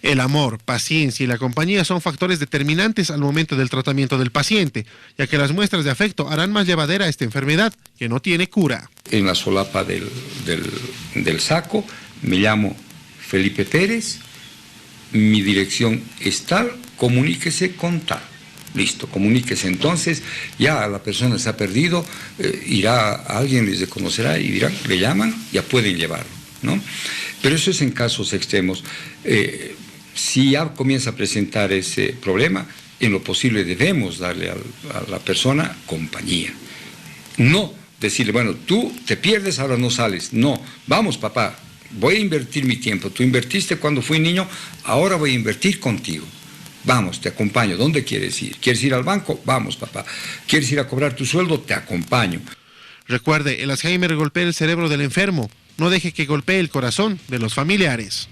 El amor, paciencia y la compañía son factores determinantes al momento del tratamiento del paciente, ya que las muestras de afecto harán más llevadera esta enfermedad, que no tiene cura. En la solapa del saco, me llamo Felipe Pérez, mi dirección es tal, comuníquese con tal. Listo, comuníquese. Entonces, ya la persona se ha perdido, irá a alguien, les reconocerá y dirán, le llaman, ya pueden llevarlo, ¿no? Pero eso es en casos extremos. Si ya comienza a presentar ese problema, en lo posible debemos darle a la persona compañía. No decirle, bueno, tú te pierdes, ahora no sales. No, vamos papá, voy a invertir mi tiempo. Tú invertiste cuando fui niño, ahora voy a invertir contigo. Vamos, te acompaño. ¿Dónde quieres ir? ¿Quieres ir al banco? Vamos, papá. ¿Quieres ir a cobrar tu sueldo? Te acompaño. Recuerde, el Alzheimer golpea el cerebro del enfermo. No deje que golpee el corazón de los familiares.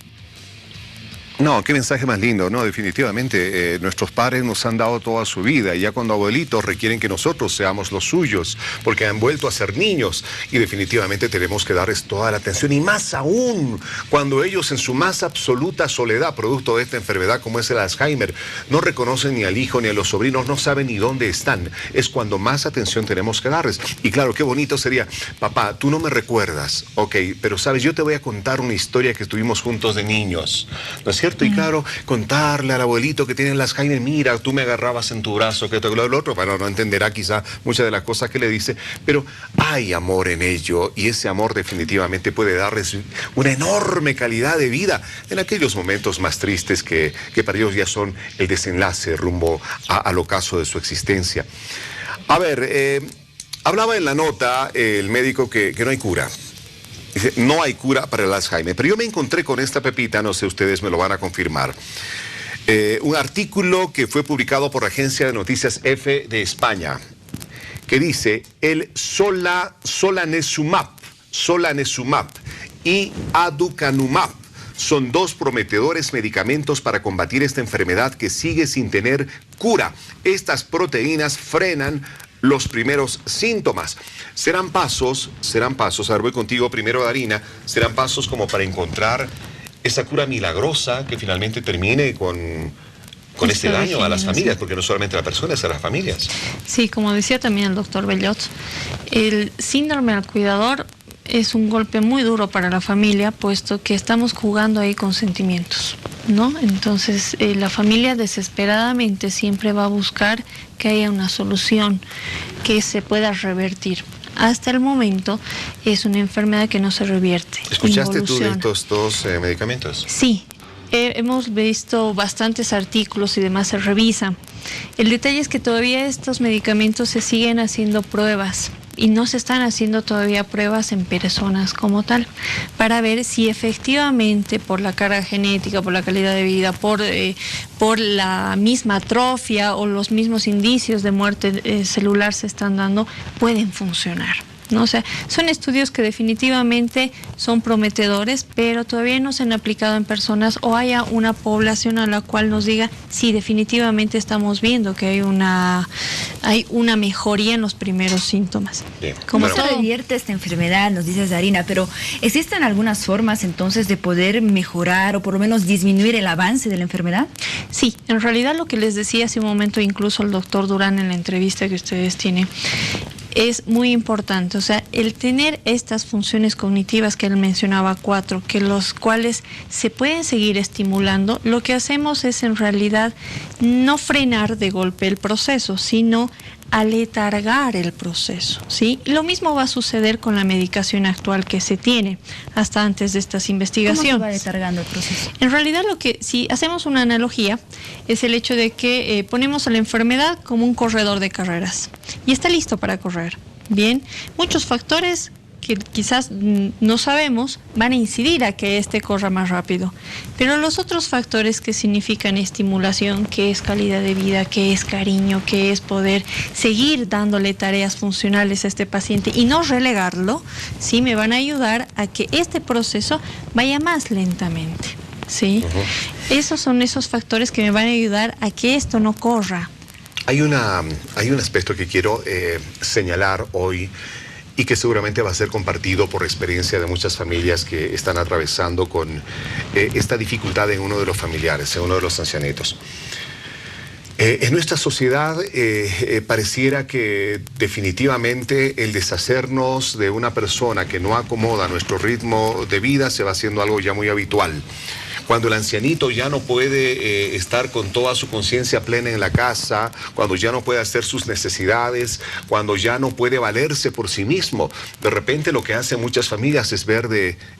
No, qué mensaje más lindo, ¿no? Definitivamente, nuestros padres nos han dado toda su vida y ya cuando abuelitos requieren que nosotros seamos los suyos, porque han vuelto a ser niños y definitivamente tenemos que darles toda la atención y más aún cuando ellos en su más absoluta soledad, producto de esta enfermedad como es el Alzheimer, no reconocen ni al hijo ni a los sobrinos, no saben ni dónde están. Es cuando más atención tenemos que darles. Y claro, qué bonito sería, papá, tú no me recuerdas, ok, pero sabes, yo te voy a contar una historia que estuvimos juntos de niños, ¿no es cierto? Y claro, contarle al abuelito que tiene el Alzheimer, mira, tú me agarrabas en tu brazo, que esto, que lo otro, bueno, no entenderá quizá muchas de las cosas que le dice, pero hay amor en ello y ese amor definitivamente puede darles una enorme calidad de vida en aquellos momentos más tristes que para ellos ya son el desenlace rumbo al ocaso de su existencia. A ver, hablaba en la nota el médico que no hay cura. Dice, no hay cura para el Alzheimer. Pero yo me encontré con esta pepita, no sé, ustedes me lo van a confirmar. Un artículo que fue publicado por la agencia de noticias EFE de España, que dice, el Solanezumab y Aducanumab son dos prometedores medicamentos para combatir esta enfermedad que sigue sin tener cura. Estas proteínas frenan los primeros síntomas. Serán pasos, a ver, voy contigo primero, Darina, serán pasos como para encontrar esa cura milagrosa que finalmente termine con este daño a las familias, porque no solamente a las personas, a las familias. Sí, como decía también el doctor Bellot, el síndrome al cuidador es un golpe muy duro para la familia, puesto que estamos jugando ahí con sentimientos, ¿no? Entonces, la familia desesperadamente siempre va a buscar que haya una solución que se pueda revertir. Hasta el momento es una enfermedad que no se revierte. ¿Escuchaste tú de estos dos medicamentos? Sí, hemos visto bastantes artículos y demás, se revisan. El detalle es que todavía estos medicamentos se siguen haciendo pruebas y no se están haciendo todavía pruebas en personas como tal, para ver si efectivamente por la carga genética, por la calidad de vida, por la misma atrofia o los mismos indicios de muerte celular se están dando, pueden funcionar, ¿no? O sea, son estudios que definitivamente son prometedores, pero todavía no se han aplicado en personas o haya una población a la cual nos diga, sí, definitivamente estamos viendo que hay una mejoría en los primeros síntomas. Bien. ¿Cómo se revierte esta enfermedad? Nos dices, Darina, pero ¿existen algunas formas entonces de poder mejorar o por lo menos disminuir el avance de la enfermedad? Sí, en realidad lo que les decía hace un momento incluso el doctor Durán en la entrevista que ustedes tienen, es muy importante, o sea, el tener estas funciones cognitivas que él mencionaba, 4, que los cuales se pueden seguir estimulando, lo que hacemos es en realidad no frenar de golpe el proceso, sino aletargar el proceso, ¿sí? Lo mismo va a suceder con la medicación actual que se tiene hasta antes de estas investigaciones. ¿Cómo se va aletargando el proceso? En realidad si hacemos una analogía, es el hecho de que ponemos a la enfermedad como un corredor de carreras y está listo para correr. Bien, muchos factores que quizás no sabemos van a incidir a que éste corra más rápido. Pero los otros factores que significan estimulación, que es calidad de vida, que es cariño, que es poder seguir dándole tareas funcionales a este paciente y no relegarlo, sí me van a ayudar a que este proceso vaya más lentamente, ¿sí? Esos son esos factores que me van a ayudar a que esto no corra. Hay un aspecto que quiero señalar hoy y que seguramente va a ser compartido por experiencia de muchas familias que están atravesando con esta dificultad en uno de los familiares, en uno de los ancianitos. En nuestra sociedad pareciera que definitivamente el deshacernos de una persona que no acomoda nuestro ritmo de vida se va haciendo algo ya muy habitual. Cuando el ancianito ya no puede estar con toda su conciencia plena en la casa, cuando ya no puede hacer sus necesidades, cuando ya no puede valerse por sí mismo, de repente lo que hacen muchas familias es ver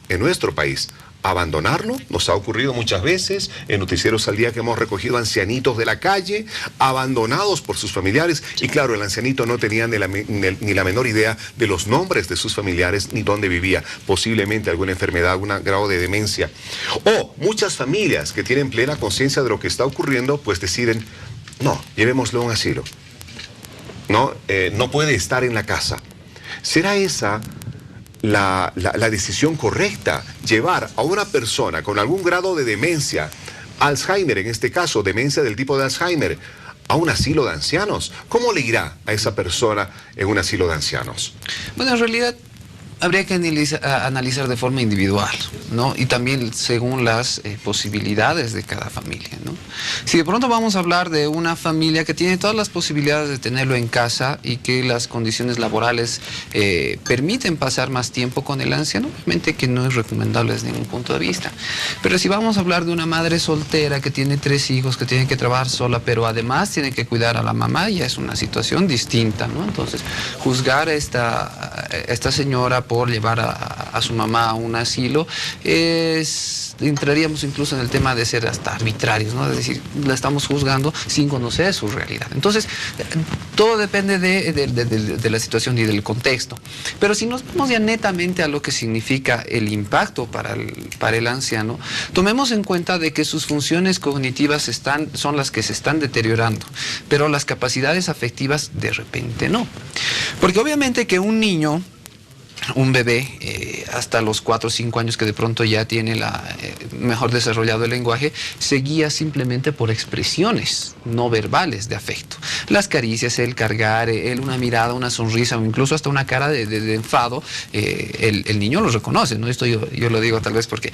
en nuestro país, abandonarlo. Nos ha ocurrido muchas veces en Noticieros al Día que hemos recogido ancianitos de la calle, abandonados por sus familiares, y claro, el ancianito no tenía ni la menor idea de los nombres de sus familiares ni dónde vivía, posiblemente alguna enfermedad, algún grado de demencia. O muchas familias que tienen plena conciencia de lo que está ocurriendo, pues deciden, no, llevémoslo a un asilo. No puede estar en la casa. ¿Será esa la decisión correcta? Llevar a una persona con algún grado de demencia, Alzheimer en este caso, demencia del tipo de Alzheimer, a un asilo de ancianos. ¿Cómo le irá a esa persona en un asilo de ancianos? Bueno, en realidad habría que analizar de forma individual, ¿no? Y también según las posibilidades de cada familia, ¿no? Si de pronto vamos a hablar de una familia que tiene todas las posibilidades de tenerlo en casa y que las condiciones laborales permiten pasar más tiempo con el anciano, obviamente que no es recomendable desde ningún punto de vista. Pero si vamos a hablar de una madre soltera que tiene 3 hijos, que tiene que trabajar sola, pero además tiene que cuidar a la mamá, ya es una situación distinta, ¿no? Entonces, juzgar a esta señora por llevar a su mamá a un asilo, entraríamos incluso en el tema de ser hasta arbitrarios, ¿no? Es decir, la estamos juzgando sin conocer su realidad. Entonces, todo depende de la situación y del contexto. Pero si nos vamos ya netamente a lo que significa el impacto para el anciano, tomemos en cuenta de que sus funciones cognitivas son las que se están deteriorando, pero las capacidades afectivas de repente no. Porque obviamente que un niño, un bebé, hasta los 4 o 5 años que de pronto ya tiene mejor desarrollado el lenguaje, se guía simplemente por expresiones no verbales de afecto. Las caricias, el cargar, una mirada, una sonrisa o incluso hasta una cara de enfado, el niño lo reconoce, ¿no? Esto yo lo digo tal vez porque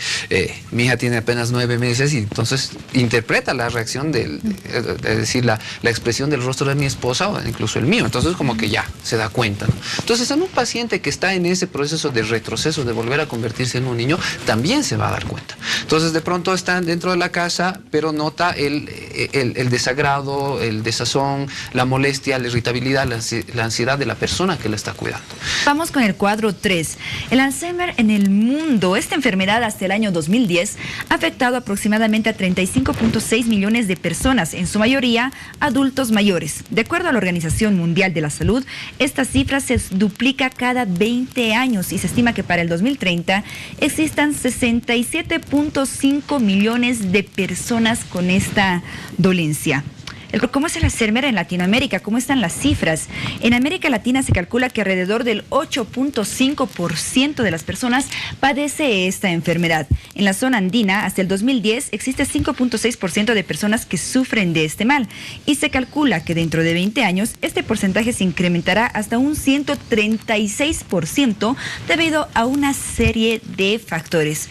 mi hija tiene apenas 9 meses y entonces interpreta la reacción es decir, la expresión del rostro de mi esposa o incluso el mío. Entonces como que ya se da cuenta, ¿no? Entonces en un paciente que está en ese proceso de retroceso, de volver a convertirse en un niño, también se va a dar cuenta. Entonces de pronto está dentro de la casa, pero nota el desagrado, el desazón, la molestia, la irritabilidad, la ansiedad de la persona que la está cuidando. Vamos con el cuadro 3. El Alzheimer en el mundo. Esta enfermedad hasta el año 2010 ha afectado aproximadamente a 35.6 millones de personas, en su mayoría adultos mayores. De acuerdo a la Organización Mundial de la Salud, esta cifra se duplica cada 20 años y se estima que para el 2030 existan 67.5 millones de personas con esta dolencia. ¿Cómo es el Alzheimer en Latinoamérica? ¿Cómo están las cifras? En América Latina se calcula que alrededor del 8.5% de las personas padece esta enfermedad. En la zona andina, hasta el 2010, existe 5.6% de personas que sufren de este mal. Y se calcula que dentro de 20 años, este porcentaje se incrementará hasta un 136% debido a una serie de factores.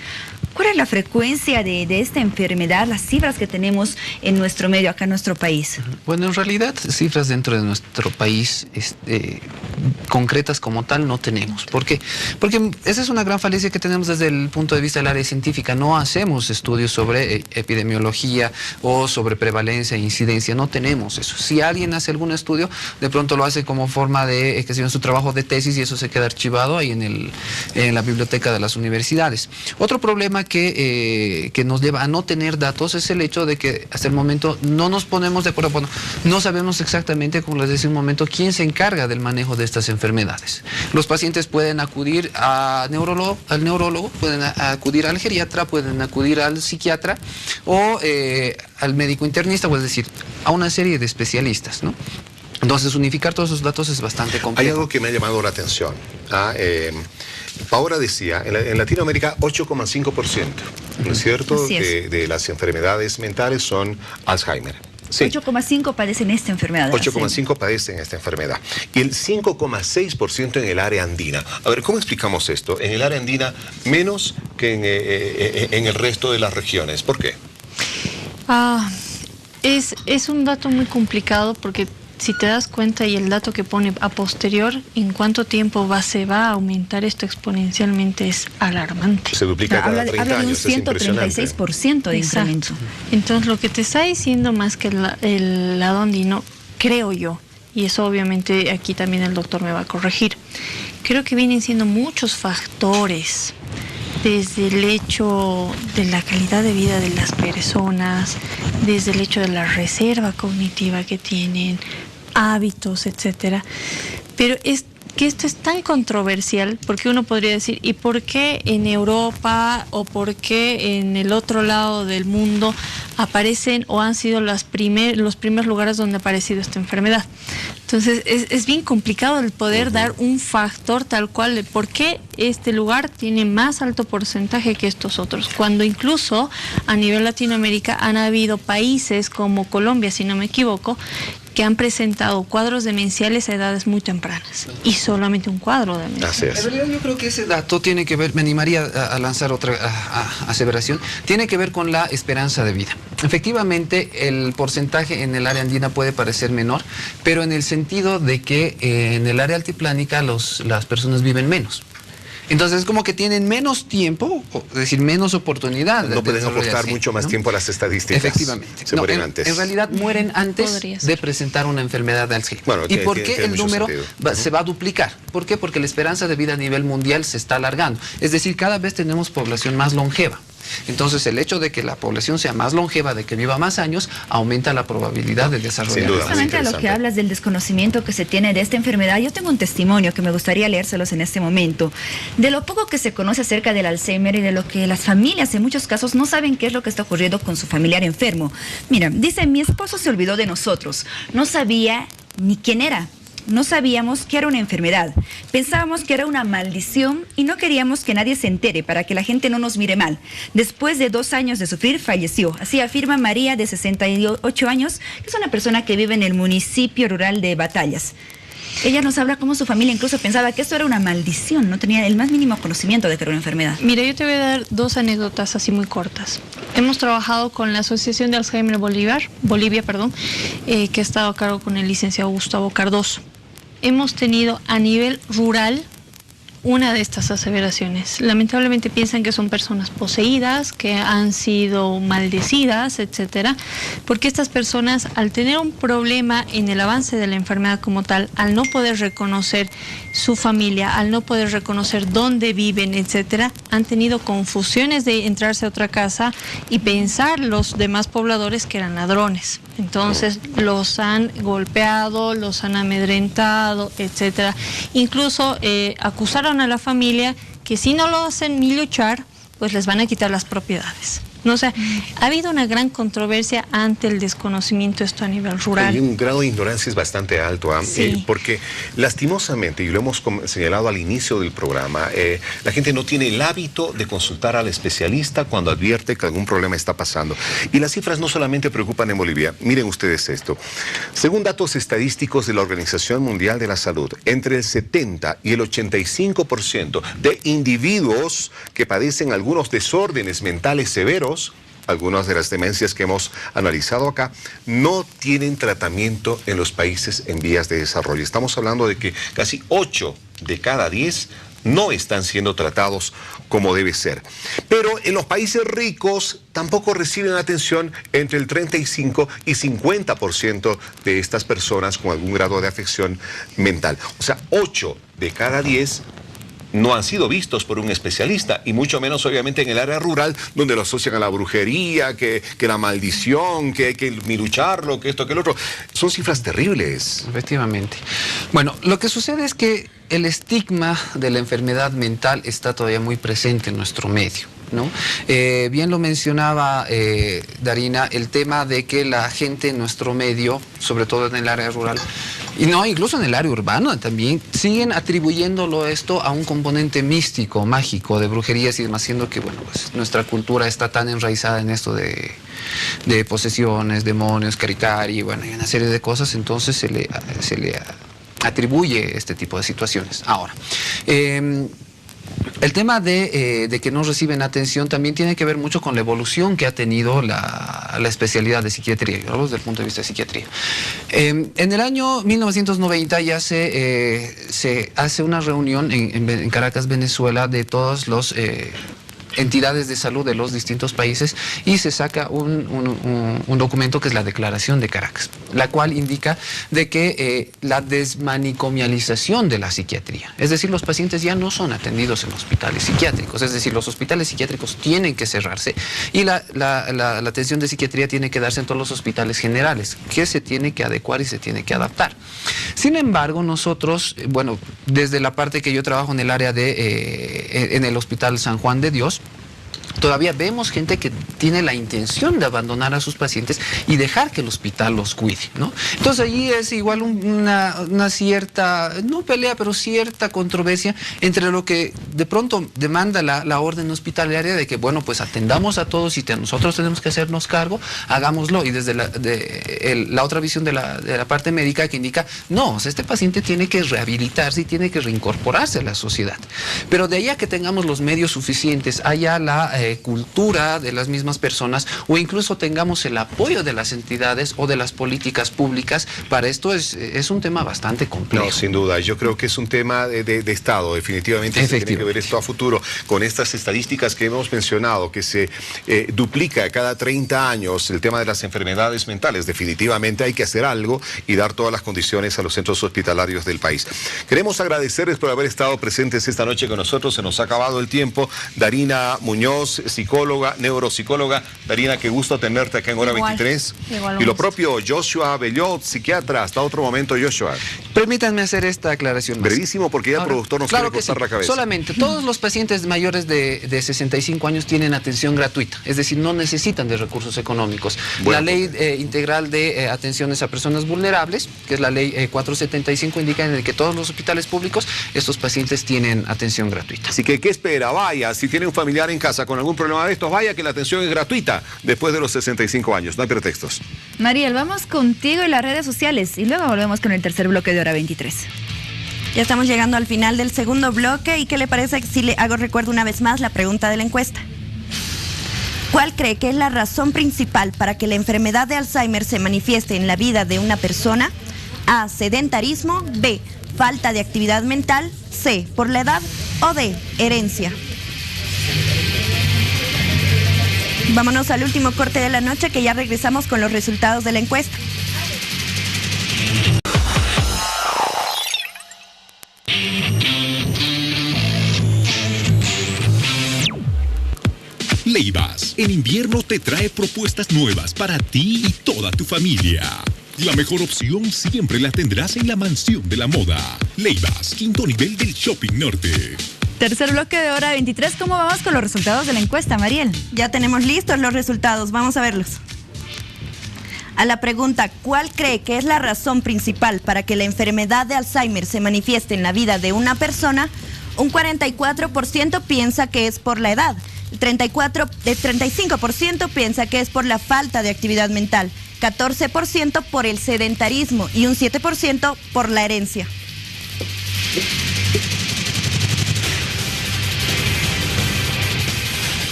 ¿Cuál es la frecuencia de esta enfermedad, las cifras que tenemos en nuestro medio, acá en nuestro país? Bueno, en realidad, cifras dentro de nuestro país concretas como tal no tenemos. ¿Por qué? Porque esa es una gran falencia que tenemos desde el punto de vista del área científica. No hacemos estudios sobre epidemiología o sobre prevalencia e incidencia. No tenemos eso. Si alguien hace algún estudio, de pronto lo hace como forma de que sea su trabajo de tesis y eso se queda archivado ahí en la biblioteca de las universidades. Otro problema que nos lleva a no tener datos es el hecho de que hasta el momento no nos ponemos de acuerdo. Bueno, no sabemos exactamente, como les decía un momento, quién se encarga del manejo de estas enfermedades. Los pacientes pueden acudir al neurólogo, pueden acudir al geriatra, pueden acudir al psiquiatra o al médico internista, o es decir, a una serie de especialistas, ¿no? Entonces, unificar todos esos datos es bastante complejo. Hay algo que me ha llamado la atención. Paola decía, en Latinoamérica 8,5%, ¿no es cierto?, de las enfermedades mentales son Alzheimer. Sí. 8,5 padecen esta enfermedad. 8,5 padecen esta enfermedad. Y el 5,6% en el área andina. A ver, ¿cómo explicamos esto? En el área andina menos que en el resto de las regiones. ¿Por qué? Es un dato muy complicado porque si te das cuenta y el dato que pone a posterior, en cuánto tiempo se va a aumentar esto exponencialmente es alarmante. Se duplica cada 30 habla de un años, 136% de incremento. Entonces lo que te está diciendo más que el lado andino, creo yo, y eso obviamente aquí también el doctor me va a corregir, creo que vienen siendo muchos factores, desde el hecho de la calidad de vida de las personas, desde el hecho de la reserva cognitiva que tienen, hábitos, etcétera. Pero que esto es tan controversial, porque uno podría decir, ¿y por qué en Europa o por qué en el otro lado del mundo aparecen o han sido los primeros lugares donde ha aparecido esta enfermedad? Entonces es bien complicado el poder dar un factor tal cual de por qué este lugar tiene más alto porcentaje que estos otros, cuando incluso a nivel Latinoamérica han habido países como Colombia, si no me equivoco, que han presentado cuadros demenciales a edades muy tempranas y solamente un cuadro demencial. Así es. En realidad yo creo que ese dato tiene que ver, me animaría a lanzar otra aseveración, tiene que ver con la esperanza de vida. Efectivamente, el porcentaje en el área andina puede parecer menor, pero en el sentido de que en el área altiplánica las personas viven menos. Entonces es como que tienen menos tiempo, es decir, menos oportunidad. No pueden apostar mucho más tiempo a las estadísticas. Efectivamente. Se mueren antes. En realidad mueren antes de presentar una enfermedad de Alzheimer. Bueno, ¿Y por qué el número sentido. se va a duplicar? ¿Por qué? Porque la esperanza de vida a nivel mundial se está alargando. Es decir, cada vez tenemos población más longeva. Entonces, el hecho de que la población sea más longeva, de que viva más años, aumenta la probabilidad de desarrollar. Justamente a lo que hablas del desconocimiento que se tiene de esta enfermedad, yo tengo un testimonio que me gustaría leérselos en este momento. De lo poco que se conoce acerca del Alzheimer y de lo que las familias en muchos casos no saben qué es lo que está ocurriendo con su familiar enfermo. Mira, dice, mi esposo se olvidó de nosotros, no sabía ni quién era. No sabíamos que era una enfermedad, pensábamos que era una maldición y no queríamos que nadie se entere para que la gente no nos mire mal. Después de 2 años de sufrir, falleció. Así afirma María, de 68 años, que es una persona que vive en el municipio rural de Batallas. Ella nos habla cómo su familia incluso pensaba que esto era una maldición, no tenía el más mínimo conocimiento de que era una enfermedad. Mira, yo te voy a dar 2 anécdotas así muy cortas. Hemos trabajado con la Asociación de Alzheimer Bolivia, que ha estado a cargo con el licenciado Gustavo Cardoso. Hemos tenido a nivel rural una de estas aseveraciones. Lamentablemente piensan que son personas poseídas, que han sido maldecidas, etcétera, porque estas personas, al tener un problema en el avance de la enfermedad como tal, al no poder reconocer su familia, al no poder reconocer dónde viven, etcétera, han tenido confusiones de entrarse a otra casa y pensar los demás pobladores que eran ladrones. Entonces los han golpeado, los han amedrentado, etcétera. Incluso acusaron a la familia que si no lo hacen ni luchar, pues les van a quitar las propiedades. No, o sea, ha habido una gran controversia ante el desconocimiento de esto a nivel rural. Y un grado de ignorancia es bastante alto, sí. Porque lastimosamente, y lo hemos señalado al inicio del programa, la gente no tiene el hábito de consultar al especialista cuando advierte que algún problema está pasando. Y las cifras no solamente preocupan en Bolivia. Miren ustedes esto. Según datos estadísticos de la Organización Mundial de la Salud, entre el 70 y el 85% de individuos que padecen algunos desórdenes mentales severos, algunas de las demencias que hemos analizado acá, no tienen tratamiento en los países en vías de desarrollo. Estamos hablando de que casi 8 de cada 10 no están siendo tratados como debe ser. Pero en los países ricos tampoco reciben atención entre el 35 y 50% de estas personas con algún grado de afección mental. O sea, 8 de cada 10 no han sido vistos por un especialista, y mucho menos obviamente en el área rural, donde lo asocian a la brujería, que la maldición, que hay que lucharlo, que esto, que el otro. Son cifras terribles. Efectivamente. Bueno, lo que sucede es que el estigma de la enfermedad mental está todavía muy presente en nuestro medio, ¿no? Bien lo mencionaba Darina, el tema de que la gente en nuestro medio, sobre todo en el área rural, y no, incluso en el área urbana también, siguen atribuyéndolo esto a un componente místico, mágico, de brujerías y demás, siendo que, bueno, pues nuestra cultura está tan enraizada en esto de posesiones, demonios, caricari, bueno, y una serie de cosas, entonces se le atribuye este tipo de situaciones. Ahora, el tema de que no reciben atención también tiene que ver mucho con la evolución que ha tenido la especialidad de psiquiatría, yo hablo desde el punto de vista de psiquiatría. En el año 1990 ya se hace una reunión en Caracas, Venezuela, de todos los entidades de salud de los distintos países y se saca un documento que es la Declaración de Caracas, la cual indica de que la desmanicomialización de la psiquiatría, es decir, los pacientes ya no son atendidos en hospitales psiquiátricos, es decir, los hospitales psiquiátricos tienen que cerrarse y la atención de psiquiatría tiene que darse en todos los hospitales generales, que se tiene que adecuar y se tiene que adaptar. Sin embargo, nosotros, bueno, desde la parte que yo trabajo en el área en el Hospital San Juan de Dios, todavía vemos gente que tiene la intención de abandonar a sus pacientes y dejar que el hospital los cuide, ¿no? Entonces allí es igual una cierta, no pelea, pero cierta controversia entre lo que de pronto demanda la orden hospitalaria de que, bueno, pues atendamos a todos y nosotros tenemos que hacernos cargo, hagámoslo, y desde la otra visión de la parte médica que indica, no, o sea, este paciente tiene que rehabilitarse y tiene que reincorporarse a la sociedad. Pero de ahí a que tengamos los medios suficientes, haya la cultura de las mismas personas o incluso tengamos el apoyo de las entidades o de las políticas públicas, para esto es un tema bastante complejo. No, sin duda, yo creo que es un tema de Estado, definitivamente se tiene que ver esto a futuro, con estas estadísticas que hemos mencionado, que se duplica cada 30 años el tema de las enfermedades mentales. Definitivamente hay que hacer algo y dar todas las condiciones a los centros hospitalarios del país. Queremos agradecerles por haber estado presentes esta noche con nosotros, se nos ha acabado el tiempo. Darina Muñoz, psicóloga, neuropsicóloga. Darina, qué gusto tenerte acá en Hora 23. Y lo propio, Joshua Bellot, psiquiatra. Hasta otro momento, Joshua. Permítanme hacer esta aclaración más. Brevísimo, porque ya el productor nos quiere cortar la cabeza. Solamente, todos los pacientes mayores de 65 años tienen atención gratuita, es decir, no necesitan de recursos económicos. La ley integral de atenciones a personas vulnerables, que es la ley 475, indica en el que todos los hospitales públicos, estos pacientes tienen atención gratuita. Así que, ¿qué espera? Vaya, si tiene un familiar en casa con algún problema de estos, vaya, que la atención es gratuita después de los 65 años, no hay pretextos. Mariel, vamos contigo en las redes sociales y luego volvemos con el tercer bloque de Hora 23. Ya estamos llegando al final del segundo bloque y ¿qué le parece si le hago recuerdo una vez más la pregunta de la encuesta? ¿Cuál cree que es la razón principal para que la enfermedad de Alzheimer se manifieste en la vida de una persona? A, sedentarismo, B, falta de actividad mental, C, por la edad o D, herencia. Vámonos al último corte de la noche, que ya regresamos con los resultados de la encuesta. Leibas, en invierno te trae propuestas nuevas para ti y toda tu familia. La mejor opción siempre la tendrás en la Mansión de la Moda. Leibas, quinto nivel del Shopping Norte. Tercer bloque de Hora 23, ¿cómo vamos con los resultados de la encuesta, Mariel? Ya tenemos listos los resultados, vamos a verlos. A la pregunta, ¿cuál cree que es la razón principal para que la enfermedad de Alzheimer se manifieste en la vida de una persona? Un 44% piensa que es por la edad, el 35% piensa que es por la falta de actividad mental, 14% por el sedentarismo y un 7% por la herencia.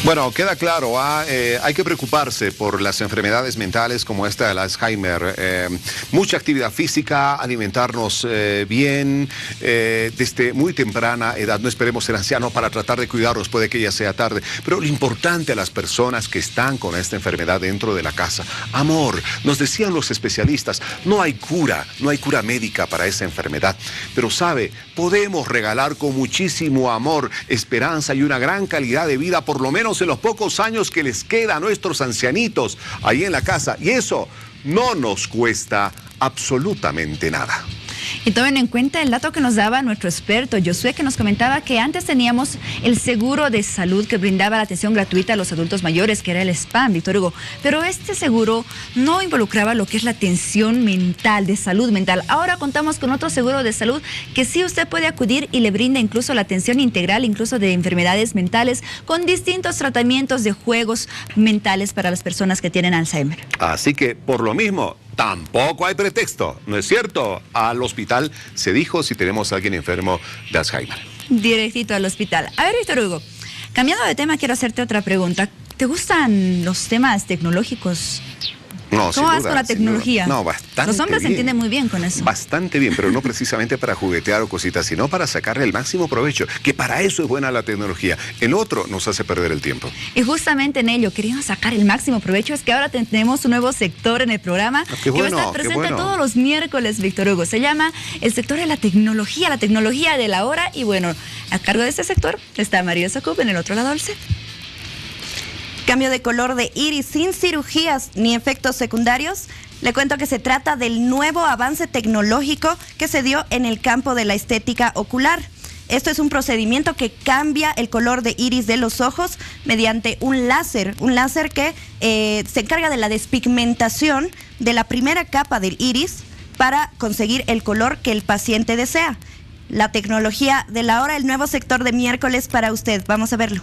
Bueno, queda claro, hay que preocuparse por las enfermedades mentales como esta del Alzheimer. Mucha actividad física, alimentarnos bien, desde muy temprana edad. No esperemos ser ancianos para tratar de cuidarnos, puede que ya sea tarde. Pero lo importante a las personas que están con esta enfermedad dentro de la casa, amor. Nos decían los especialistas, no hay cura médica para esa enfermedad. Pero sabe, podemos regalar con muchísimo amor, esperanza y una gran calidad de vida, por lo menos en los pocos años que les queda a nuestros ancianitos ahí en la casa. Y eso no nos cuesta absolutamente nada. Y tomen en cuenta el dato que nos daba nuestro experto Josué, que nos comentaba que antes teníamos el seguro de salud que brindaba la atención gratuita a los adultos mayores, que era el SPAM, Víctor Hugo. Pero este seguro no involucraba lo que es la atención mental, de salud mental. Ahora contamos con otro seguro de salud que sí usted puede acudir y le brinda incluso la atención integral, incluso de enfermedades mentales, con distintos tratamientos de juegos mentales para las personas que tienen Alzheimer. Así que, por lo mismo, tampoco hay pretexto, ¿no es cierto? Al hospital se dijo si tenemos a alguien enfermo de Alzheimer. Directito al hospital. A ver, Víctor Hugo, cambiando de tema, quiero hacerte otra pregunta. ¿Te gustan los temas tecnológicos? No, ¿Cómo vas con la tecnología? No, bastante Los hombres se bien. entienden muy bien con eso. Bastante bien, pero no precisamente para juguetear o cositas, sino para sacarle el máximo provecho, que para eso es buena la tecnología. El otro nos hace perder el tiempo. Y justamente en ello, queriendo sacar el máximo provecho, es que ahora tenemos un nuevo sector en el programa que va a estar presente todos los miércoles, Víctor Hugo. Se llama el sector de la tecnología de la hora. Y bueno, a cargo de este sector está María Sacup en el otro lado del set. Cambio de color de iris sin cirugías ni efectos secundarios. Le cuento que se trata del nuevo avance tecnológico que se dio en el campo de la estética ocular. Esto es un procedimiento que cambia el color de iris de los ojos mediante un láser que se encarga de la despigmentación de la primera capa del iris para conseguir el color que el paciente desea. La tecnología de la hora, el nuevo sector de miércoles para usted. Vamos a verlo.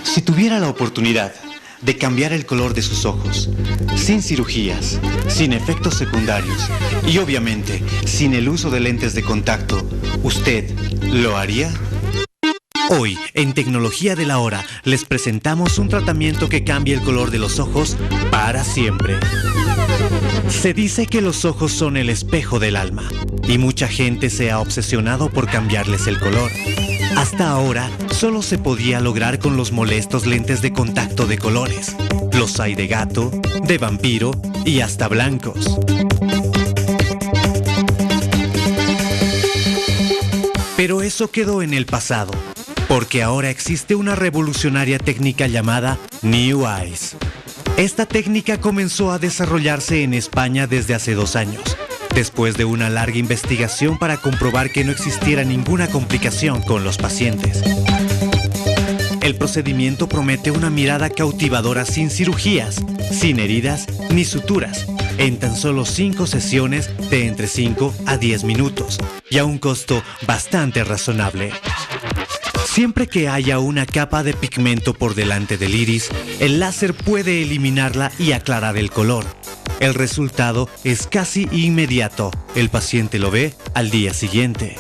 Si tuviera la oportunidad de cambiar el color de sus ojos, sin cirugías, sin efectos secundarios y obviamente sin el uso de lentes de contacto, ¿usted lo haría? Hoy, en Tecnología de la Hora, les presentamos un tratamiento que cambia el color de los ojos para siempre. Se dice que los ojos son el espejo del alma y mucha gente se ha obsesionado por cambiarles el color. Hasta ahora, solo se podía lograr con los molestos lentes de contacto de colores. Los hay de gato, de vampiro y hasta blancos. Pero eso quedó en el pasado, porque ahora existe una revolucionaria técnica llamada New Eyes. Esta técnica comenzó a desarrollarse en España desde hace 2 años. Después de una larga investigación para comprobar que no existiera ninguna complicación con los pacientes. El procedimiento promete una mirada cautivadora sin cirugías, sin heridas ni suturas, en tan solo 5 sesiones de entre 5 a 10 minutos y a un costo bastante razonable. Siempre que haya una capa de pigmento por delante del iris, el láser puede eliminarla y aclarar el color. El resultado es casi inmediato. El paciente lo ve al día siguiente.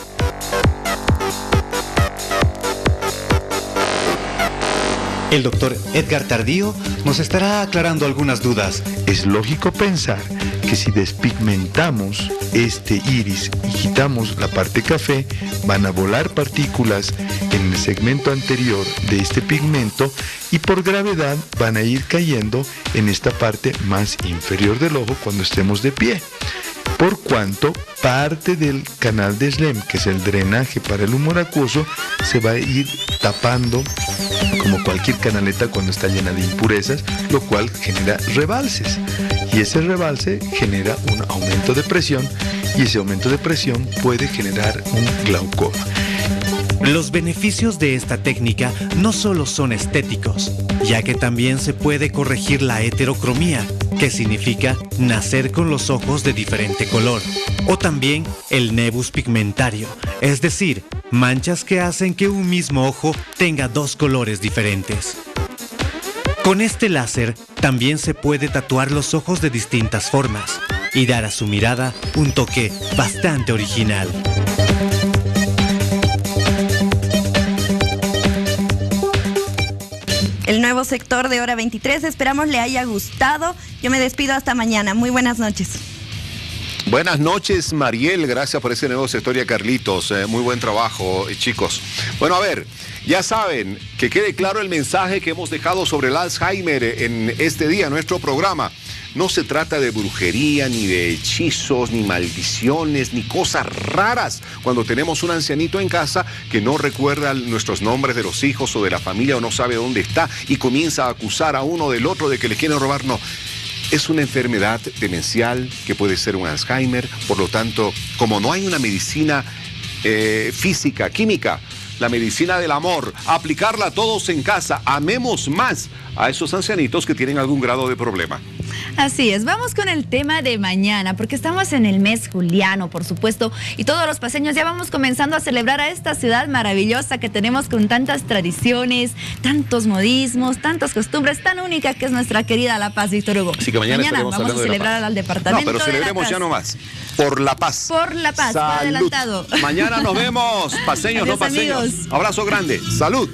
El doctor Edgar Tardío nos estará aclarando algunas dudas. Es lógico pensar que si despigmentamos este iris y quitamos la parte café, van a volar partículas en el segmento anterior de este pigmento y por gravedad van a ir cayendo en esta parte más inferior del ojo cuando estemos de pie. Por cuanto parte del canal de Schlemm, que es el drenaje para el humor acuoso, se va a ir tapando como cualquier canaleta cuando está llena de impurezas, lo cual genera rebalses. Y ese rebalse genera un aumento de presión y ese aumento de presión puede generar un glaucoma. Los beneficios de esta técnica no solo son estéticos, ya que también se puede corregir la heterocromía, que significa nacer con los ojos de diferente color, o también el nevus pigmentario, es decir, manchas que hacen que un mismo ojo tenga 2 colores diferentes. Con este láser también se puede tatuar los ojos de distintas formas y dar a su mirada un toque bastante original. El nuevo sector de Hora 23, esperamos le haya gustado. Yo me despido hasta mañana. Muy buenas noches. Buenas noches, Mariel. Gracias por ese nuevo sector y a Carlitos. Muy buen trabajo, chicos. Bueno, a ver, ya saben, que quede claro el mensaje que hemos dejado sobre el Alzheimer en este día, nuestro programa. No se trata de brujería, ni de hechizos, ni maldiciones, ni cosas raras. Cuando tenemos un ancianito en casa que no recuerda nuestros nombres de los hijos o de la familia o no sabe dónde está y comienza a acusar a uno del otro de que le quieren robar, no. Es una enfermedad demencial que puede ser un Alzheimer. Por lo tanto, como no hay una medicina física, química, la medicina del amor, aplicarla todos en casa. Amemos más a esos ancianitos que tienen algún grado de problema. Así es, vamos con el tema de mañana, porque estamos en el mes juliano, por supuesto, y todos los paseños ya vamos comenzando a celebrar a esta ciudad maravillosa que tenemos con tantas tradiciones, tantos modismos, tantas costumbres, tan única que es nuestra querida La Paz, Víctor Hugo. Así que mañana vamos a celebrar al departamento. No, pero celebremos ya nomás. Por la paz. Por la paz, por adelantado. Mañana nos vemos, paseños, Adiós, no paseños. amigos. Abrazo grande. Salud.